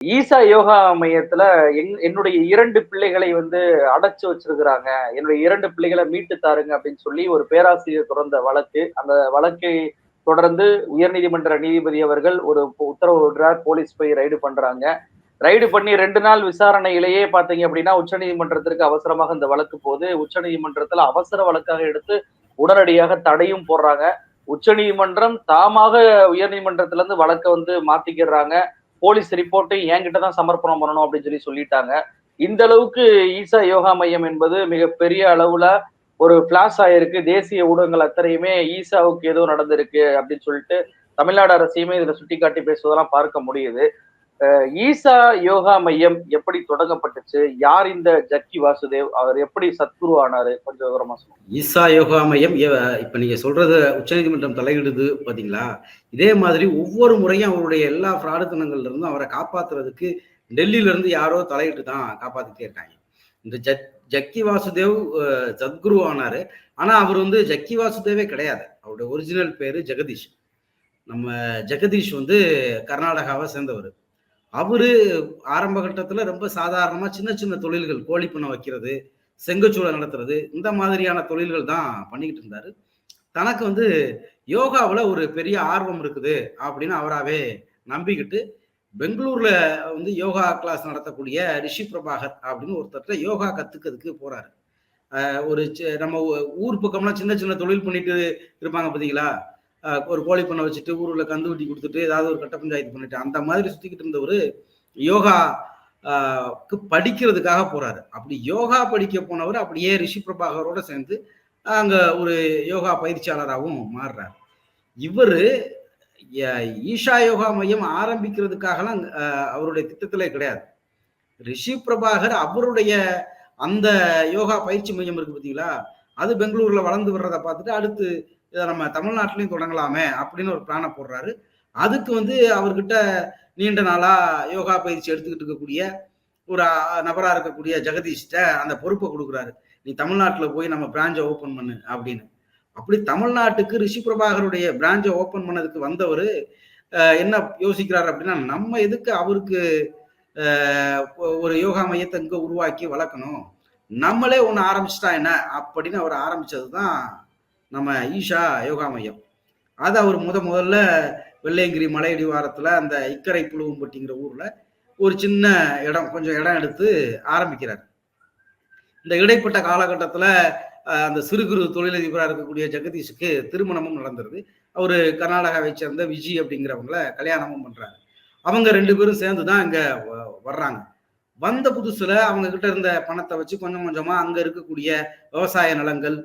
ஈசா யோகா மையத்துல என்னுடைய 2 பிள்ளைகளை வந்து அடைச்சு வச்சிருக்கிறாங்க. என்னுடைய 2 பிள்ளைகள மீட்டு தாருங்க அப்படின்னு சொல்லி ஒரு பேராசிரியர் தொடர்ந்த வழக்கு. அந்த வழக்கை தொடர்ந்து உயர்நீதிமன்ற நீதிபதி அவர்கள் ஒரு உத்தரவு விடுறார். போலீஸ் போய் ரைடு பண்றாங்க. ரைடு பண்ணி 2 நாள் விசாரணையிலேயே பார்த்தீங்க அப்படின்னா, உச்சநீதிமன்றத்திற்கு அவசரமாக இந்த வழக்கு போது. உச்சநீதிமன்றத்துல அவசர வழக்காக எடுத்து உடனடியாக தடையும் போடுறாங்க. உச்சநீதிமன்றம் தாமாக உயர்நீதிமன்றத்திலிருந்து வழக்க வந்து மாத்திக்கிறாங்க. போலீஸ் ரிப்போர்ட்டையும் என்கிட்ட தான் சமர்ப்பணம் பண்ணணும் அப்படின்னு சொல்லிட்டாங்க. இந்த அளவுக்கு ஈசா யோகா மையம் என்பது மிகப்பெரிய அளவுல ஒரு பிளாஸ் ஆயிருக்கு. தேசிய ஊடகங்கள் அத்தனையுமே ஈசாவுக்கு ஏதோ நடந்திருக்கு அப்படின்னு சொல்லிட்டு தமிழ்நாடு அரசையுமே இதுல சுட்டிக்காட்டி பேசுவதெல்லாம் பார்க்க முடியுது. ஈசா யோகா மையம் எப்படி தொடங்கப்பட்டுச்சு? யார் இந்த ஜக்கி வாசுதேவ்? அவர் எப்படி சத்குரு ஆனாரு? கொஞ்சம் விவரமா சொல்லுங்க. ஈசா யோகா மையம் இப்ப நீங்க சொல்றது உச்சநீதிமன்றம் தலையிடுது பாத்தீங்களா? இதே மாதிரி ஒவ்வொரு முறையும் அவருடைய எல்லா பிரார்த்தனங்கள்ல இருந்தும் அவரை காப்பாத்துறதுக்கு டெல்லியில இருந்து யாரோ தலையிட்டு தான் காப்பாத்திட்டே இருக்காங்க. இந்த ஜக்கி வாசுதேவ் சத்குரு ஆனாரு. ஆனா அவர் வந்து ஜக்கி வாசுதேவே கிடையாது. அவருடைய ஒரிஜினல் பேரு ஜெகதீஷ். நம்ம ஜெகதீஷ் வந்து கர்நாடகாவை சேர்ந்தவர். அவரு ஆரம்ப கட்டத்துல ரொம்ப சாதாரணமா சின்ன சின்ன தொழில்கள், கோழி பண்ணை வைக்கிறது, செங்கச்சூளை நடத்துறது, இந்த மாதிரியான தொழில்கள் தான் பண்ணிக்கிட்டு இருந்தாரு. தனக்கு வந்து யோகாவுல ஒரு பெரிய ஆர்வம் இருக்குது அப்படின்னு அவராவே நம்பிக்கிட்டு பெங்களூர்ல வந்து யோகா கிளாஸ் நடத்தக்கூடிய ரிஷி பிரபாகர் அப்படின்னு ஒருத்தர்ட்ட யோகா கத்துக்கிறதுக்கு போறாரு. ஒரு நம்ம ஊர் பக்கம்லாம் சின்ன சின்ன தொழில் பண்ணிட்டு இருப்பாங்க பாத்தீங்களா? ஒரு கோழி பண்ணை வச்சுட்டு ஊருல கந்து வெட்டி கொடுத்துட்டு ஏதாவது ஒரு கட்ட பஞ்சாயத்து பண்ணிட்டு அந்த மாதிரி சுத்திக்கிட்டு இருந்தவர் யோகா படிக்கிறதுக்காக போறாரு. அப்படி யோகா படிக்க போனவர் அப்படியே ரிஷி பிரபாகரோட சேர்ந்து அங்க ஒரு யோகா பயிற்சியாளராகவும் மாறுறாரு. இவரு ஈஷா யோகா மையம் ஆரம்பிக்கிறதுக்காகலாம் அவருடைய திட்டத்திலே கிடையாது. ரிஷி பிரபாகர் அவருடைய அந்த யோகா பயிற்சி மையம் இருக்கு பார்த்தீங்களா, அது பெங்களூர்ல வளர்ந்து வர்றதை பார்த்துட்டு அடுத்து இதை நம்ம தமிழ்நாட்டிலையும் தொடங்கலாமே அப்படின்னு ஒரு பிளானை போடுறாரு. அதுக்கு வந்து அவர்கிட்ட நீண்ட நாளா யோகா பயிற்சி எடுத்துக்கிட்டு இருக்கக்கூடிய ஒரு நபரா இருக்கக்கூடிய ஜெகதீஷ்ட அந்த பொறுப்பை கொடுக்குறாரு. நீ தமிழ்நாட்டுல போய் நம்ம பிரான்ச்சை ஓபன் பண்ணு அப்படின்னு. அப்படி தமிழ்நாட்டுக்கு ரிஷி பிரபாகருடைய பிரான்ச்சை ஓபன் பண்ணதுக்கு வந்தவர் என்ன யோசிக்கிறாரு அப்படின்னா, நம்ம எதுக்கு அவருக்கு ஒரு யோகா மையத்தை இங்க உருவாக்கி வளர்க்கணும், நம்மளே ஒண்ணு ஆரம்பிச்சுட்டா என்ன அப்படின்னு அவர் ஆரம்பிச்சதுதான் நம்ம ஈஷா யோகா மையம். அது அவர் முதல்ல வெள்ளையங்கிரி மலையடிவாரத்துல அந்த இக்கரை புழுவம்பட்டிங்கிற ஊர்ல ஒரு சின்ன இடம், கொஞ்சம் இடம் எடுத்து ஆரம்பிக்கிறார். இந்த இடைப்பட்ட காலகட்டத்துல அந்த சிறு குறு தொழிலதிபராக இருக்கக்கூடிய ஜெகதீஷுக்கு திருமணமும் நடந்துருது. அவரு கர்நாடகாவை சேர்ந்த விஜய் அப்படிங்கிறவங்கள கல்யாணமும் பண்றாரு. அவங்க 2 பேரும் சேர்ந்துதான் இங்க வர்றாங்க. வந்த புதுசுல அவங்க கிட்ட இருந்த பணத்தை வச்சு கொஞ்சம் கொஞ்சமா அங்க இருக்கக்கூடிய விவசாய நிலங்கள்,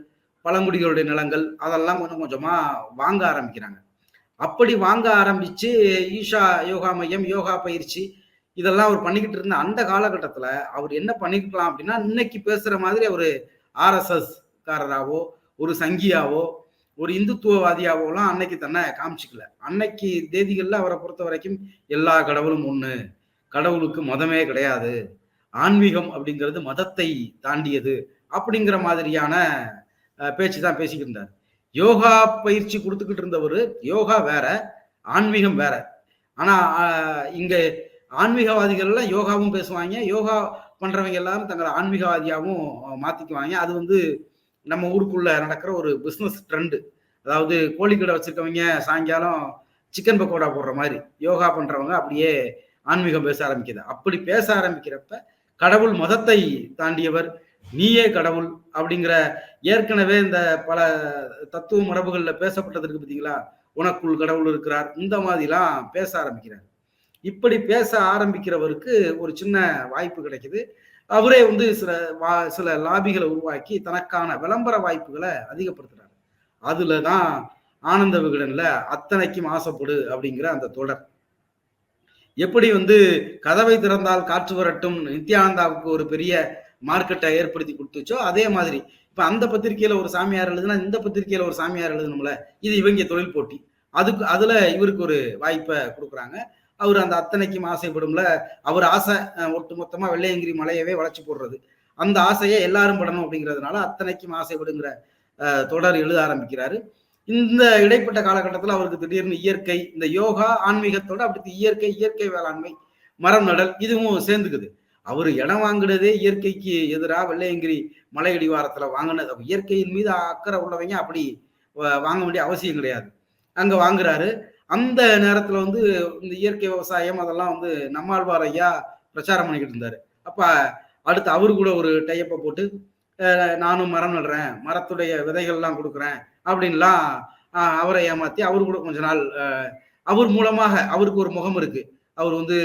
பழங்குடிகளுடைய நிலங்கள் அதெல்லாம் கொஞ்சம் கொஞ்சமா வாங்க ஆரம்பிக்கிறாங்க. அப்படி வாங்க ஆரம்பிச்சு ஈஷா யோகா மையம், யோகா பயிற்சி இதெல்லாம் அவர் பண்ணிக்கிட்டு இருந்த அந்த காலகட்டத்துல அவர் என்ன பண்ணிக்கலாம் அப்படின்னா, இன்னைக்கு பேசுற மாதிரி அவரு RSS காரராவோ ஒரு சங்கியாவோ ஒரு இந்துத்துவவாதியாவோலாம் அன்னைக்கு தன்னை காமிச்சிக்கல. அன்னைக்கு தேதிகள்ல அவரை பொறுத்த வரைக்கும் எல்லா கடவுளும் ஒண்ணு, கடவுளுக்கு மதமே கிடையாது, ஆன்மீகம் அப்படிங்கிறது மதத்தை தாண்டியது அப்படிங்கிற மாதிரியான பேச்சு தான் பேசிக்கிட்டு இருந்தார். யோகா பயிற்சி கொடுத்துக்கிட்டு இருந்தவர் யோகா வேற, ஆன்மீகம் வேற. ஆனா இங்க ஆன்மீகவாதிகள் எல்லாம் யோகாவும் பேசுவாங்க, யோகா பண்றவங்க எல்லாரும் தங்களை ஆன்மீகவாதியாவும் மாத்திக்குவாங்க. அது வந்து நம்ம ஊருக்குள்ள நடக்கிற ஒரு பிசினஸ் ட்ரெண்டு. அதாவது கோழிக்கடை வச்சிருக்கவங்க சாயங்காலம் சிக்கன் பக்கோடா போடுற மாதிரி யோகா பண்றவங்க அப்படியே ஆன்மீகம் பேச ஆரம்பிக்குது. அப்படி பேச ஆரம்பிக்கிறப்ப கடவுள் மதத்தை தாண்டியவர், நீயே கடவுள் அப்படிங்கிற ஏற்கனவே இந்த பல தத்துவ மரபுகள்ல பேசப்பட்டது இருக்கு பார்த்தீங்களா, உனக்குள் கடவுள் இருக்கிறார், இந்த மாதிரிலாம் பேச ஆரம்பிக்கிறார். இப்படி பேச ஆரம்பிக்கிறவருக்கு ஒரு சின்ன வாய்ப்பு கிடைக்குது. அவரே வந்து சில லாபிகளை உருவாக்கி தனக்கான விளம்பர வாய்ப்புகளை அதிகப்படுத்துறாரு. அதுலதான் ஆனந்த விகடன்ல அத்தனைக்கும் ஆசைப்படு அப்படிங்கிற அந்த தொடர் எப்படி வந்து கதவை திறந்தால் காற்று வரட்டும் நித்யானந்தாவுக்கு ஒரு பெரிய மார்க்கெட்டை ஏற்படுத்தி கொடுத்துச்சோ, அதே மாதிரி இப்ப அந்த பத்திரிகையில ஒரு சாமியார் எழுதுனா இந்த பத்திரிகையில ஒரு சாமியார் எழுதணும்ல, இது இவங்க தொழில் போட்டி. அதுல இவருக்கு ஒரு வாய்ப்பை கொடுக்குறாங்க. அவர் அந்த அத்தனைக்கும் ஆசைப்படும்ல, அவர் ஆசை ஒட்டு மொத்தமா வெள்ளையங்கிரி மலையவே வளைச்சு போடுறது, அந்த ஆசையை எல்லாரும் படணும் அப்படிங்கிறதுனால அத்தனைக்கும் ஆசைப்படுங்கிற தொடர் எழுத ஆரம்பிக்கிறாரு. இந்த இடைப்பட்ட காலகட்டத்தில் அவருக்கு திடீர்னு இயற்கை, இந்த யோகா ஆன்மீகத்தோட அப்படி இயற்கை வேளாண்மை மரம் நடல் இதுவும் சேர்ந்துக்குது. அவரு இடம் வாங்குனதே இயற்கைக்கு எதிரா வெள்ளையங்கிரி மலை அடிவாரத்துல வாங்கினது. இயற்கையின் மீது அக்கறை உள்ளவங்க அப்படி வாங்க வேண்டிய அவசியம் கிடையாது. அங்க வாங்குறாரு. அந்த நேரத்துல வந்து இந்த இயற்கை விவசாயம் அதெல்லாம் வந்து நம்மாழ்வார் ஐயா பிரச்சாரம் பண்ணிக்கிட்டு இருந்தாரு. அப்ப அடுத்து அவரு கூட ஒரு டையப்பை போட்டு நானும் மரம் நடுறேன், மரத்துடைய விதைகள்லாம் கொடுக்குறேன் அப்படின்லாம் அவரை ஏமாத்தி அவரு கூட கொஞ்ச நாள் அவர் மூலமாக அவருக்கு ஒரு முகம் இருக்கு. அவர் வந்து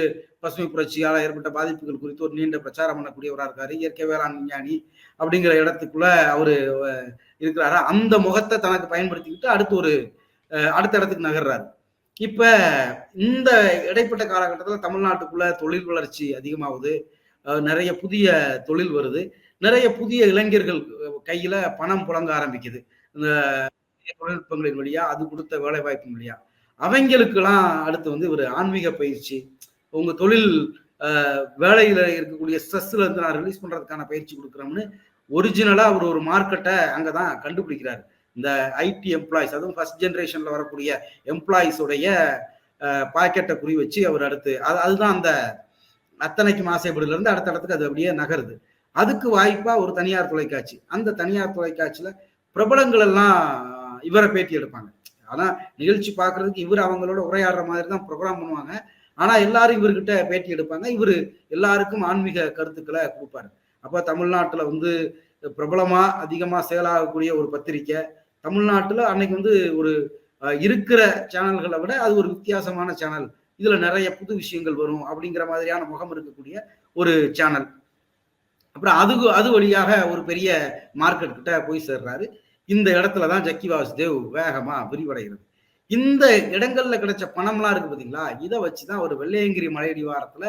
பசுமை புரட்சியால ஏற்பட்ட பாதிப்புகள் குறித்து ஒரு நீண்ட பிரச்சாரம் பண்ணக்கூடியவரா இருக்காரு. இயற்கை வேளாண் விஞ்ஞானி அப்படிங்கிற இடத்துக்குள்ள அவரு இருக்கிறாரு. அந்த முகத்தை தனக்கு பயன்படுத்திக்கிட்டு அடுத்த இடத்துக்கு நகர்றாரு. இப்ப இந்த இடைப்பட்ட காலகட்டத்தில் தமிழ்நாட்டுக்குள்ள தொழில் வளர்ச்சி அதிகமாகுது. நிறைய புதிய தொழில் வருது. நிறைய புதிய இளைஞர்கள் கையில பணம் புழங்க ஆரம்பிக்குது. இந்த தொழில்நுட்பங்களின் வழியா அது கொடுத்த வேலை வாய்ப்பின் வழியா அவங்களுக்கெல்லாம் அடுத்து வந்து ஒரு ஆன்மீக பயிற்சி, உங்க தொழில் வேலையில இருக்கக்கூடிய ஸ்ட்ரெஸ்ல இருந்து நான் ரிலீஸ் பண்றதுக்கான பயிற்சி கொடுக்குறோம்னு ஒரிஜினலா அவர் ஒரு மார்க்கெட்டை அங்கதான் கண்டுபிடிக்கிறாரு. இந்த ஐடி எம்ப்ளாயிஸ், அதுவும் ஃபர்ஸ்ட் ஜெனரேஷன்ல வரக்கூடிய எம்ப்ளாயிஸோடைய பாக்கெட்டை குறி வச்சு அவர் அடுத்து அதுதான் அந்த அத்தனைக்கும் ஆசைப்படுதுல இருந்து அடுத்த இடத்துக்கு அது அப்படியே நகருது. அதுக்கு வாய்ப்பா ஒரு தனியார் தொலைக்காட்சி, அந்த தனியார் தொலைக்காட்சியில பிரபலங்கள் எல்லாம் இவரை பேட்டி எடுப்பாங்க. ஆனா நிகழ்ச்சி பார்க்கறதுக்கு இவர் அவங்களோட உரையாடுற மாதிரி தான் ப்ரோக்ராம் பண்ணுவாங்க. ஆனா எல்லாரும் இவர்கிட்ட பேட்டி எடுப்பாங்க. இவரு எல்லாருக்கும் ஆன்மீக கருத்துக்களை கொடுப்பாரு. அப்ப தமிழ்நாட்டுல வந்து பிரபலமா அதிகமா செயலாகக்கூடிய ஒரு பத்திரிக்கை, தமிழ்நாட்டுல அன்னைக்கு வந்து ஒரு இருக்கிற சேனல்களை விட அது ஒரு வித்தியாசமான சேனல், இதுல நிறைய புது விஷயங்கள் வரும் அப்படிங்கிற மாதிரியான முகம் இருக்கக்கூடிய ஒரு சேனல். அப்புறம் அது வழியாக ஒரு பெரிய மார்க்கெட் கிட்ட போய் சேர்றாரு. இந்த இடத்துலதான் ஜக்கி வாசுதேவ் வேகமா விரிவடைகிறது. இந்த இடங்கள்ல கிடைச்ச பணம்லாம் இருக்கு பாத்தீங்களா, இதை வச்சுதான் ஒரு வெள்ளையங்கிரி மலையடிவாரத்துல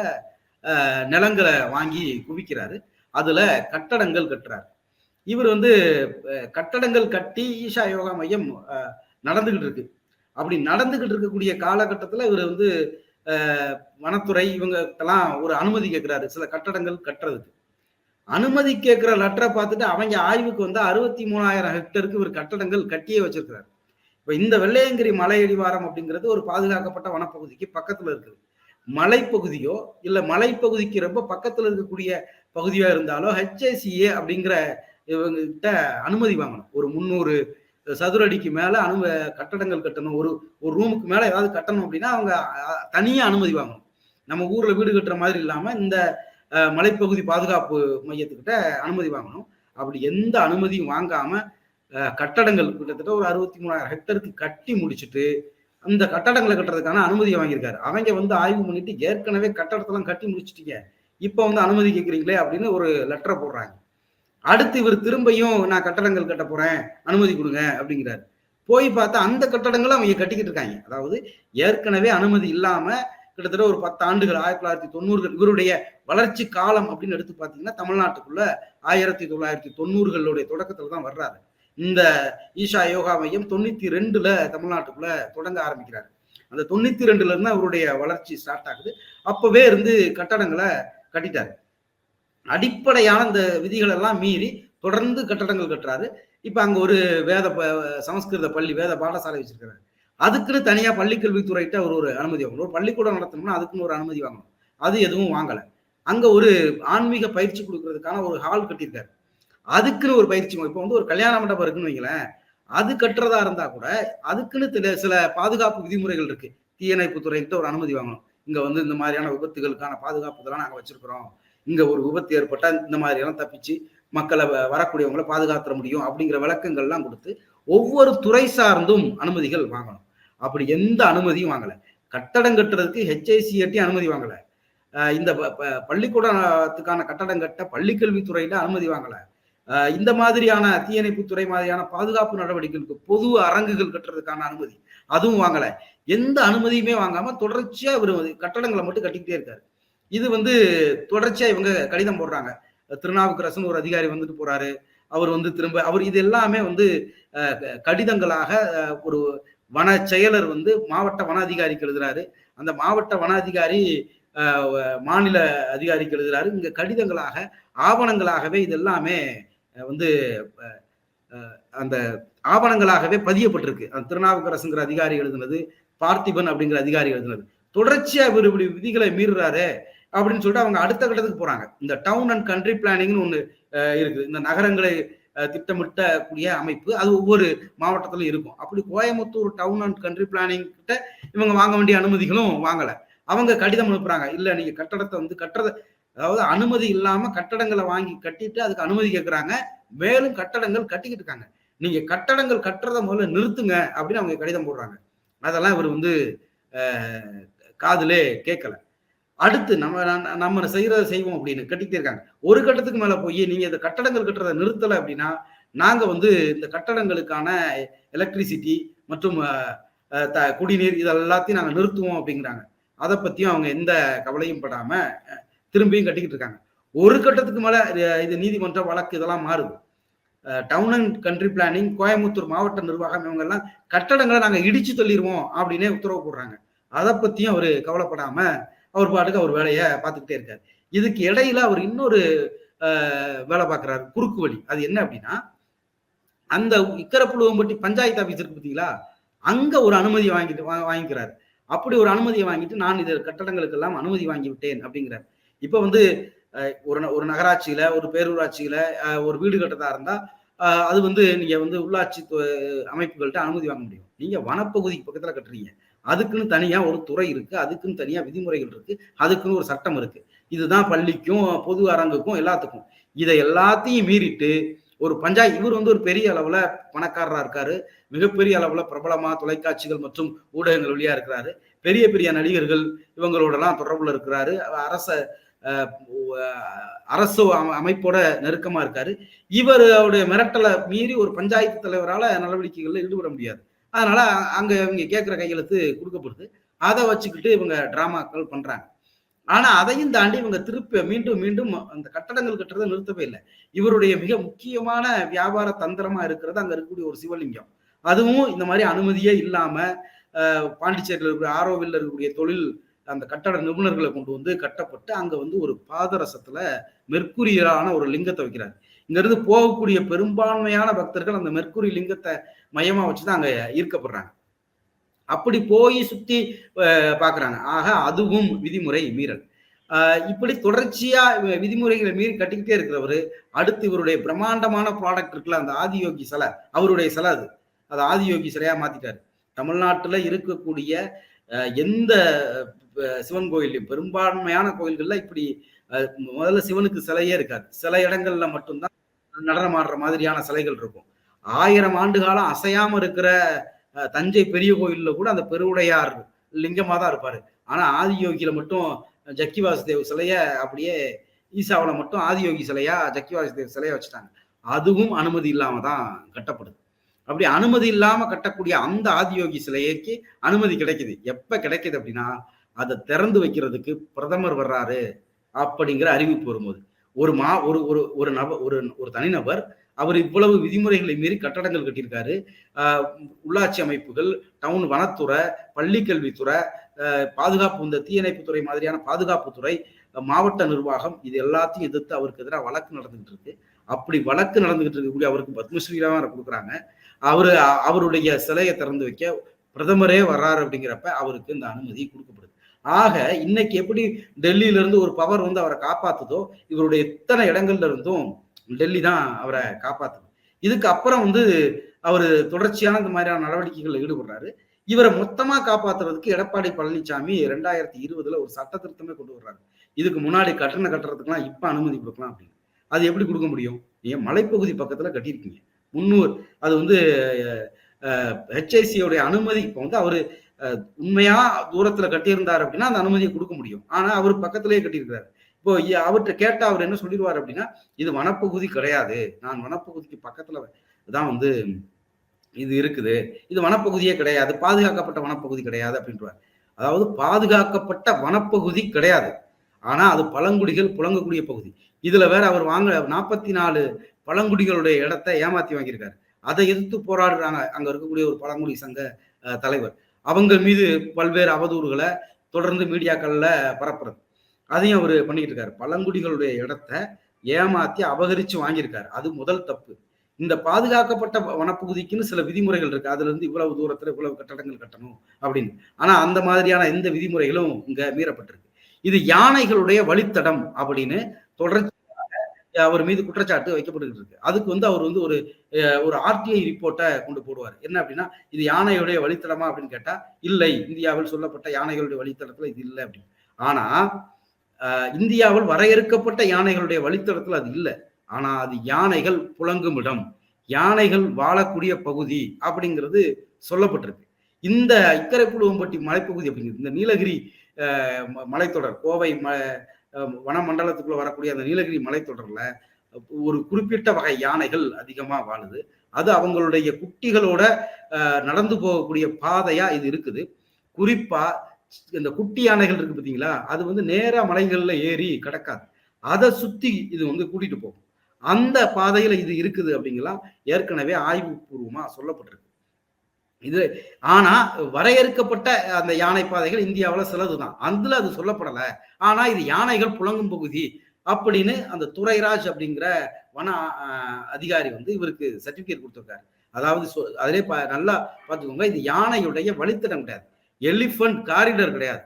நிலங்களை வாங்கி குவிக்கிறாரு. அதுல கட்டடங்கள் கட்டுறாரு. இவர் வந்து கட்டடங்கள் கட்டி ஈஷா யோகா மையம் நடந்துகிட்டு இருக்கு. அப்படி நடந்துகிட்டு இருக்கக்கூடிய காலகட்டத்துல இவர் வந்து வனத்துறை இவங்கெல்லாம் ஒரு அனுமதி கேட்கிறாரு சில கட்டடங்கள் கட்டுறதுக்கு. அனுமதி கேட்கிற லெட்டரை பார்த்துட்டு அவங்க ஆய்வுக்கு வந்து 63,000 ஹெக்டருக்கு இவர் கட்டடங்கள் கட்டியே வச்சிருக்கிறார். இப்ப இந்த வெள்ளையங்கிரி மலையடிவாரம் அப்படிங்கிறது ஒரு பாதுகாக்கப்பட்ட வனப்பகுதிக்கு பக்கத்துல இருக்குது. மலைப்பகுதியோ இல்ல மலைப்பகுதிக்கு ரொம்ப பக்கத்துல இருக்கக்கூடிய பகுதியா இருந்தாலோ HACA அப்படிங்கிற இவங்க கிட்ட அனுமதி வாங்கணும். ஒரு 300 சதுர அடிக்கு மேல கட்டடங்கள் கட்டணும். ஒரு ரூமுக்கு மேல ஏதாவது கட்டணும் அப்படின்னா அவங்க தனியா அனுமதி வாங்கணும். நம்ம ஊர்ல வீடு கட்டுற மாதிரி இல்லாம இந்த மலைப்பகுதி பாதுகாப்பு மையத்துக்கிட்ட அனுமதி வாங்கணும். அப்படி எந்த அனுமதியும் வாங்காம கட்டடங்கள் கிட்டத்தட்ட ஒரு 63,000 ஹெக்டருக்கு கட்டி முடிச்சுட்டு அந்த கட்டடங்களை கட்டுறதுக்கான அனுமதியை வாங்கியிருக்காரு. அவங்க வந்து ஆய்வு பண்ணிட்டு ஏற்கனவே கட்டடத்தெல்லாம் கட்டி முடிச்சுட்டீங்க, இப்ப வந்து அனுமதி கேட்குறீங்களே அப்படின்னு ஒரு லெட்டரை போடுறாங்க. அடுத்து இவர் திரும்பியும் நான் கட்டடங்கள் கட்ட போறேன், அனுமதி கொடுங்க அப்படிங்கிறாரு. போய் பார்த்தா அந்த கட்டடங்களும் அவங்க கட்டிக்கிட்டு இருக்காங்க. அதாவது ஏற்கனவே அனுமதி இல்லாம கிட்டத்தட்ட ஒரு 10 ஆண்டுகள் 1990கள் இவருடைய வளர்ச்சி காலம் அப்படின்னு எடுத்து பார்த்தீங்கன்னா தமிழ்நாட்டுக்குள்ள 1990களுடைய தொடக்கத்துல தான் வர்றாரு. இந்த ஈஷா யோகா மையம் 92ல தமிழ்நாட்டுக்குள்ள தொடங்க ஆரம்பிக்கிறாரு. அந்த 92ல இருந்து அவருடைய வளர்ச்சி ஸ்டார்ட் ஆகுது. அப்பவே இருந்து கட்டடங்களை கட்டிட்டாரு. அடிப்படையான இந்த விதிகள் எல்லாம் மீறி தொடர்ந்து கட்டடங்கள் கட்டுறாரு. இப்ப அங்க ஒரு சமஸ்கிருத பள்ளி வேத பாடசாலை வச்சிருக்கிறாரு. அதுக்குன்னு தனியா பள்ளிக்கல்வித்துறையிட்ட அவர் ஒரு அனுமதி வாங்கணும். ஒரு பள்ளிக்கூடம் நடத்தணும்னா அதுக்குன்னு ஒரு அனுமதி வாங்கணும். அது எதுவும் வாங்கல. அங்க ஒரு ஆன்மீக பயிற்சி கொடுக்கறதுக்கான ஒரு ஹால் கட்டியிருக்காரு. அதுக்குன்னு ஒரு பயிற்சி, இப்ப வந்து ஒரு கல்யாண மண்டபம் இருக்குன்னு வைங்களேன், அது கட்டுறதா இருந்தா கூட அதுக்குன்னு சில பாதுகாப்பு விதிமுறைகள் இருக்கு. தீயணைப்பு துறைகிட்ட ஒரு அனுமதி வாங்கணும். இங்க வந்து இந்த மாதிரியான விபத்துகளுக்கான பாதுகாப்பு இதெல்லாம் நாங்க வச்சிருக்கிறோம், இங்க ஒரு விபத்து ஏற்பட்டா இந்த மாதிரி எல்லாம் தப்பிச்சு மக்களை வரக்கூடியவங்களை பாதுகாத்துற முடியும் அப்படிங்கிற விளக்கங்கள்லாம் கொடுத்து ஒவ்வொரு துறை சார்ந்தும் அனுமதிகள் வாங்கணும். அப்படி எந்த அனுமதியும் வாங்கல. கட்டடம் கட்டுறதுக்கு HACA அனுமதி வாங்கல. இந்த பள்ளிக்கூடத்துக்கான கட்டடம் கட்ட பள்ளிக்கல்வித்துறையில அனுமதி வாங்கல. இந்த மாதிரியான தீயணைப்பு துறை மாதிரியான பாதுகாப்பு நடவடிக்கைகளுக்கு பொது அரங்குகள் கட்டுறதுக்கான அனுமதி அதுவும் வாங்கல. எந்த அனுமதியுமே வாங்காம தொடர்ச்சியா இவர் கட்டடங்களை மட்டும் கட்டிக்கிட்டே இருக்காரு. இது வந்து தொடர்ச்சியா இவங்க கடிதம் போடுறாங்க. திருநாவுக்கரசன் ஒரு அதிகாரி வந்துட்டு போறாரு, அவர் வந்து திரும்ப அவர் இது எல்லாமே வந்து கடிதங்களாக ஒரு வன செயலர் வந்து மாவட்ட வன அதிகாரிக்கு எழுதுறாரு. அந்த மாவட்ட வன அதிகாரி மாநில அதிகாரிக்கு எழுதுறாரு. இங்க கடிதங்களாக ஆவணங்களாகவே இது எல்லாமே வந்து அந்த ஆவணங்களாகவே பதியப்பட்டிருக்கு. திருநாவுக்கரசுங்கிற அதிகாரி எழுதுனது, பார்த்திபன் அப்படிங்கிற அதிகாரி எழுதுனது தொடர்ச்சியா இவர் இப்படி விதிகளை மீறுறாரு அப்படின்னு சொல்லிட்டு அவங்க அடுத்த கட்டத்துக்கு போறாங்க. இந்த டவுன் அண்ட் கண்ட்ரி பிளானிங்னு ஒண்ணு இருக்கு. இந்த நகரங்களை திட்டமிட்டக்கூடிய அமைப்பு அது ஒவ்வொரு மாவட்டத்திலும் இருக்கும். அப்படி Coimbatore town and country planning கிட்ட இவங்க வாங்க வேண்டிய அனுமதிகளும் வாங்கல. அவங்க கடிதம் அனுப்புறாங்க, இல்ல நீங்க கட்டடத்தை வந்து கட்டுறத, அதாவது அனுமதி இல்லாம கட்டடங்களை வாங்கி கட்டிட்டு அதுக்கு அனுமதி கேட்கறாங்க. மேலும் கட்டடங்கள் கட்டிக்கிட்டு இருக்காங்க, நீங்க கட்டடங்கள் கட்டுறத முதல்ல நிறுத்துங்க அப்படின்னு அவங்க கடிதம் போடுறாங்க. அதெல்லாம் இவர் வந்து காதுலே கேட்கல. அடுத்து நம்ம செய்யறதை செய்வோம் அப்படின்னு கட்டிக்கிட்டே இருக்காங்க. ஒரு கட்டத்துக்கு மேல போய் நீங்க இந்த கட்டடங்கள் கட்டுறதை நிறுத்தலை அப்படின்னா நாங்க வந்து இந்த கட்டடங்களுக்கான எலக்ட்ரிசிட்டி மற்றும் குடிநீர் இதெல்லாத்தையும் நாங்க நிறுத்துவோம் அப்படிங்கிறாங்க. அதை பத்தியும் அவங்க எந்த கவலையும் படாம திரும்பியும் கட்டிக்கிட்டு இருக்காங்க. ஒரு கட்டத்துக்கு மேல இது நீதிமன்ற வழக்கு இதெல்லாம் மாறுது. Town and country planning, Coimbatore மாவட்ட நிர்வாகம் இவங்க எல்லாம் கட்டடங்களை நாங்க இடிச்சு தள்ளிடுவோம் அப்படின்னே உத்தரவு போடுறாங்க. அதை பத்தியும் அவரு கவலைப்படாம அவர் பாட்டுக்கு அவர் வேலையை பார்த்துக்கிட்டே இருக்காரு. இதுக்கு இடையில அவர் இன்னொரு வேலை பார்க்கிறாரு, குறுக்கு வழி. அது என்ன அப்படின்னா, அந்த இக்கரப்புழுவம்பட்டி பஞ்சாயத்து ஆபீஸ் இருக்கு பார்த்தீங்களா, அங்க ஒரு அனுமதி வாங்கிக்கிறாரு. அப்படி ஒரு அனுமதியை வாங்கிட்டு நான் இது கட்டடங்களுக்கு எல்லாம் அனுமதி வாங்கி விட்டேன் அப்படிங்கிறார். இப்ப வந்து ஒரு நகராட்சியில ஒரு பேரூராட்சியில ஒரு வீடு கட்டதா இருந்தா அது வந்து நீங்க வந்து உள்ளாட்சி அமைப்புகள்கிட்ட அனுமதி வாங்க முடியும். நீங்க வனப்பகுதிக்கு பக்கத்துல கட்டுறீங்க, அதுக்குன்னு தனியா ஒரு துறை இருக்கு, அதுக்குன்னு தனியா விதிமுறைகள் இருக்கு, அதுக்குன்னு ஒரு சட்டம் இருக்கு. இதுதான் பள்ளிக்கும் பொது அரங்குக்கும் எல்லாத்துக்கும். இதை எல்லாத்தையும் மீறிட்டு ஒரு பஞ்சாயத்து, இவர் வந்து ஒரு பெரிய அளவுல பணக்காரரா இருக்காரு, மிகப்பெரிய அளவுல பிரபலமா தொலைக்காட்சிகள் மற்றும் ஊடகங்கள் வழியா இருக்கிறாரு, பெரிய பெரிய நடிகர்கள் இவங்களோட எல்லாம் தொடர்புல இருக்கிறாரு, அரசு அமைப்போட நெருக்கமா இருக்காரு. இவருடைய மிரட்டலை மீறி ஒரு பஞ்சாயத்து தலைவரால நடவடிக்கைகள்ல ஈடுபட முடியாது. அதனால அங்க இவங்க கேட்கிற கையெழுத்து கொடுக்கப்படுது. அதை வச்சுக்கிட்டு இவங்க டிராமாக்கள் பண்றாங்க. ஆனா அதையும் தாண்டி இவங்க திருப்பி மீண்டும் மீண்டும் அந்த கட்டடங்கள் கட்டுறதை நிறுத்தவே இல்லை. இவருடைய மிக முக்கியமான வியாபார தந்திரமா இருக்கிறது அங்க இருக்கக்கூடிய ஒரு சிவலிங்கம். அதுவும் இந்த மாதிரி அனுமதியே இல்லாம பாண்டிச்சேரியில் இருக்கிற ஆரோவில் இருக்கக்கூடிய தொழில் அந்த கட்டட நிபுணர்களை கொண்டு வந்து கட்டப்பட்டு அங்க வந்து ஒரு பாதரசத்துல மெர்க்குரியரான ஒரு லிங்கத்தை வைக்கிறார். இங்க இருந்து போகக்கூடிய பெரும்பான்மையான பக்தர்கள் அந்த மெர்க்குரி லிங்கத்தை மையமா வச்சுதான் அங்க ஈர்க்கப்படுறாங்க. அப்படி போய் சுத்தி பாக்குறாங்க. ஆக அதுவும் விதிமுறை மீறல். இப்படி தொடர்ச்சியா விதிமுறைகளை மீறி கட்டிக்கிட்டே இருக்கிறவரு அடுத்து இவருடைய பிரம்மாண்டமான ப்ராடக்ட் இருக்குல்ல, அந்த ஆதியோகி சிலை, அவருடைய சிலை அது ஆதியோகி சிலையா மாத்திட்டாரு. தமிழ்நாட்டுல இருக்கக்கூடிய எந்த சிவன் கோயில், பெரும்பான்மையான கோயில்கள்ல இப்படி முதல்ல சிவனுக்கு சிலையே இருக்காது. சில இடங்கள்ல மட்டும்தான் நடனம் ஆடுற மாதிரியான சிலைகள் இருக்கும். 1000 ஆண்டு காலம் அசையாம இருக்கிற தஞ்சை பெரிய கோயில்ல கூட அந்த பெருவுடையார் லிங்கமா தான் இருப்பாரு. ஆனா ஆதியோகியில மட்டும் ஜக்கி வாசுதேவ் சிலைய அப்படியே, ஈசாவில மட்டும் ஆதியோகி சிலையா ஜக்கி வாசுதேவ் சிலைய வச்சுட்டாங்க. அதுவும் அனுமதி இல்லாம தான் கட்டப்படுது. அப்படி அனுமதி இல்லாம கட்டக்கூடிய அந்த ஆதியோகி சிலைக்கு அனுமதி கிடைக்குது. எப்ப கிடைக்குது அப்படின்னா, அதை திறந்து வைக்கிறதுக்கு பிரதமர் வர்றாரு அப்படிங்கிற அறிவிப்பு வரும்போது, ஒரு தனிநபர் அவர் இவ்வளவு விதிமுறைகளை மீறி கட்டடங்கள் கட்டியிருக்காரு. உள்ளாட்சி அமைப்புகள், டவுன் வனத்துறை, பள்ளி கல்வித்துறை, பாதுகாப்பு, இந்த தீயணைப்புத்துறை மாதிரியான பாதுகாப்புத்துறை, மாவட்ட நிர்வாகம், இது எல்லாத்தையும் எதிர்த்து அவருக்கு எதிராக வழக்கு நடந்துகிட்டு இருக்கு. அப்படி வழக்கு நடந்துகிட்டு இருக்கக்கூடிய அவருக்கு பத்மஸ்ரீலாம் கொடுக்குறாங்க. அவருடைய சிலையை திறந்து வைக்க பிரதமரே வர்றாரு அப்படிங்கிறப்ப அவருக்கு இந்த அனுமதி கொடுக்கப்படுது. ஆக இன்னைக்கு எப்படி டெல்லியில இருந்து ஒரு பவர் வந்து அவரை காப்பாத்துதோ, இவருடைய இத்தனை இடங்கள்ல இருந்தும் டெல்லி தான் அவரை காப்பாத்துது. இதுக்கு அப்புறம் வந்து அவரு தொடர்ச்சியான இந்த மாதிரியான நடவடிக்கைகள்ல ஈடுபடுறாரு. இவரை மொத்தமா காப்பாத்துறதுக்கு எடப்பாடி பழனிசாமி 2020 ஒரு சட்ட திருத்தமே கொண்டு வர்றாரு. இதுக்கு முன்னாடி கட்டுறதுக்கெல்லாம் இப்ப அனுமதி கொடுக்கலாம் அப்படின்னு. அது எப்படி கொடுக்க முடியும்? ஏன் மலைப்பகுதி பக்கத்துல கட்டியிருக்கீங்க 300, அது வந்து ஹெச்ஐசியோடைய அனுமதி. இப்போ வந்து அவரு உண்மையா தூரத்துல கட்டியிருந்தாரு அப்படின்னா அந்த அனுமதியை கொடுக்க முடியும். ஆனா அவர் பக்கத்திலேயே கட்டியிருக்கிறாரு. இப்போ அவர்கிட்ட கேட்டா அவர் என்ன சொல்லிடுவார் அப்படின்னா, இது வனப்பகுதி கிடையாது, நான் வனப்பகுதிக்கு பக்கத்துல தான் வந்து இது இருக்குது, இது வனப்பகுதியே கிடையாது, பாதுகாக்கப்பட்ட வனப்பகுதி கிடையாது அப்படின்றார். அதாவது பாதுகாக்கப்பட்ட வனப்பகுதி கிடையாது, ஆனா அது பழங்குடிகள் புழங்கக்கூடிய பகுதி. இதுல வேற அவர் 44 பழங்குடிகளுடைய இடத்தை ஏமாத்தி வாங்கியிருக்காரு. அதை எதிர்த்து போராடுறாங்க அங்க இருக்கக்கூடிய ஒரு பழங்குடி சங்க தலைவர். அவங்க மீது பல்வேறு அவதூறுகளை தொடர்ந்து மீடியாக்கள்ல பரப்புறது, அதையும் அவர் பண்ணிட்டு இருக்காரு. பழங்குடிகளுடைய இடத்தை ஏமாத்தி அபகரிச்சு வாங்கியிருக்காரு. அது முதல் தப்பு. இந்த பாதுகாக்கப்பட்ட வனப்பகுதிக்குன்னு சில விதிமுறைகள் இருக்கு. அதுல இருந்து இவ்வளவு தூரத்துல இவ்வளவு கட்டடங்கள் கட்டணும் அப்படின்னு. ஆனா அந்த மாதிரியான எந்த விதிமுறைகளும் இங்க மீறப்பட்டிருக்கு. இது யானைகளுடைய வழித்தடம் அப்படின்னு தொடர்ச்சி அவர் மீது குற்றச்சாட்டு வைக்கப்பட்டு இருக்கு. அதுக்கு அவர் ஒரு ஆர்டிஐ ரிப்போர்ட்டை கொண்டு போடுவார். என்ன அப்படின்னா, இது யானையுடைய வழித்தடமா அப்படின்னு கேட்டா, இல்லை, இந்தியாவில் சொல்லப்பட்ட யானைகளுடைய வழித்தடத்துல இது இல்லை அப்படின்னு. ஆனா இந்தியாவில் வரையறுக்கப்பட்ட யானைகளுடைய வழித்தடத்துல அது இல்லை. ஆனா அது யானைகள் புழங்கும் இடம், யானைகள் வாழக்கூடிய பகுதி அப்படிங்கிறது சொல்லப்பட்டிருக்கு. இந்த இக்கரைப்புழுவம்பட்டி மலைப்பகுதி அப்படிங்கிறது இந்த நீலகிரி மலைத்தொடர், கோவை வனமண்டலத்துக்குள்ள வரக்கூடிய அந்த நீலகிரி மலைத்தொடர்ல ஒரு குறிப்பிட்ட வகை யானைகள் அதிகமா வாழுது. அது அவங்களுடைய குட்டிகளோட நடந்து போகக்கூடிய பாதையா இது இருக்குது. குறிப்பா இந்த குட்டி யானைகள் இருக்கு பார்த்தீங்களா, அது நேரா மலைகள்ல ஏறி கிடக்காது. அதை சுத்தி இது கூட்டிட்டு போகும். அந்த பாதையில இது இருக்குது அப்படிங்கலாம் ஏற்கனவே ஆய்வு பூர்வமா சொல்லப்பட்டிருக்கு. இது ஆனா வரையறுக்கப்பட்ட அந்த யானை பாதைகள் இந்தியாவில் சிலதுதான், அதுல அது சொல்லப்படல. ஆனா இது யானைகள் புழங்கும் பகுதி அப்படின்னு அந்த துரைராஜ் அப்படிங்கிற வன அதிகாரி இவருக்கு சர்டிபிகேட் கொடுத்திருக்காரு. அதாவது அதிலே நல்லா பார்த்துக்கோங்க, இது யானையுடைய வழித்தடம் கிடையாது, எலிபென்ட் காரிடர் கிடையாது.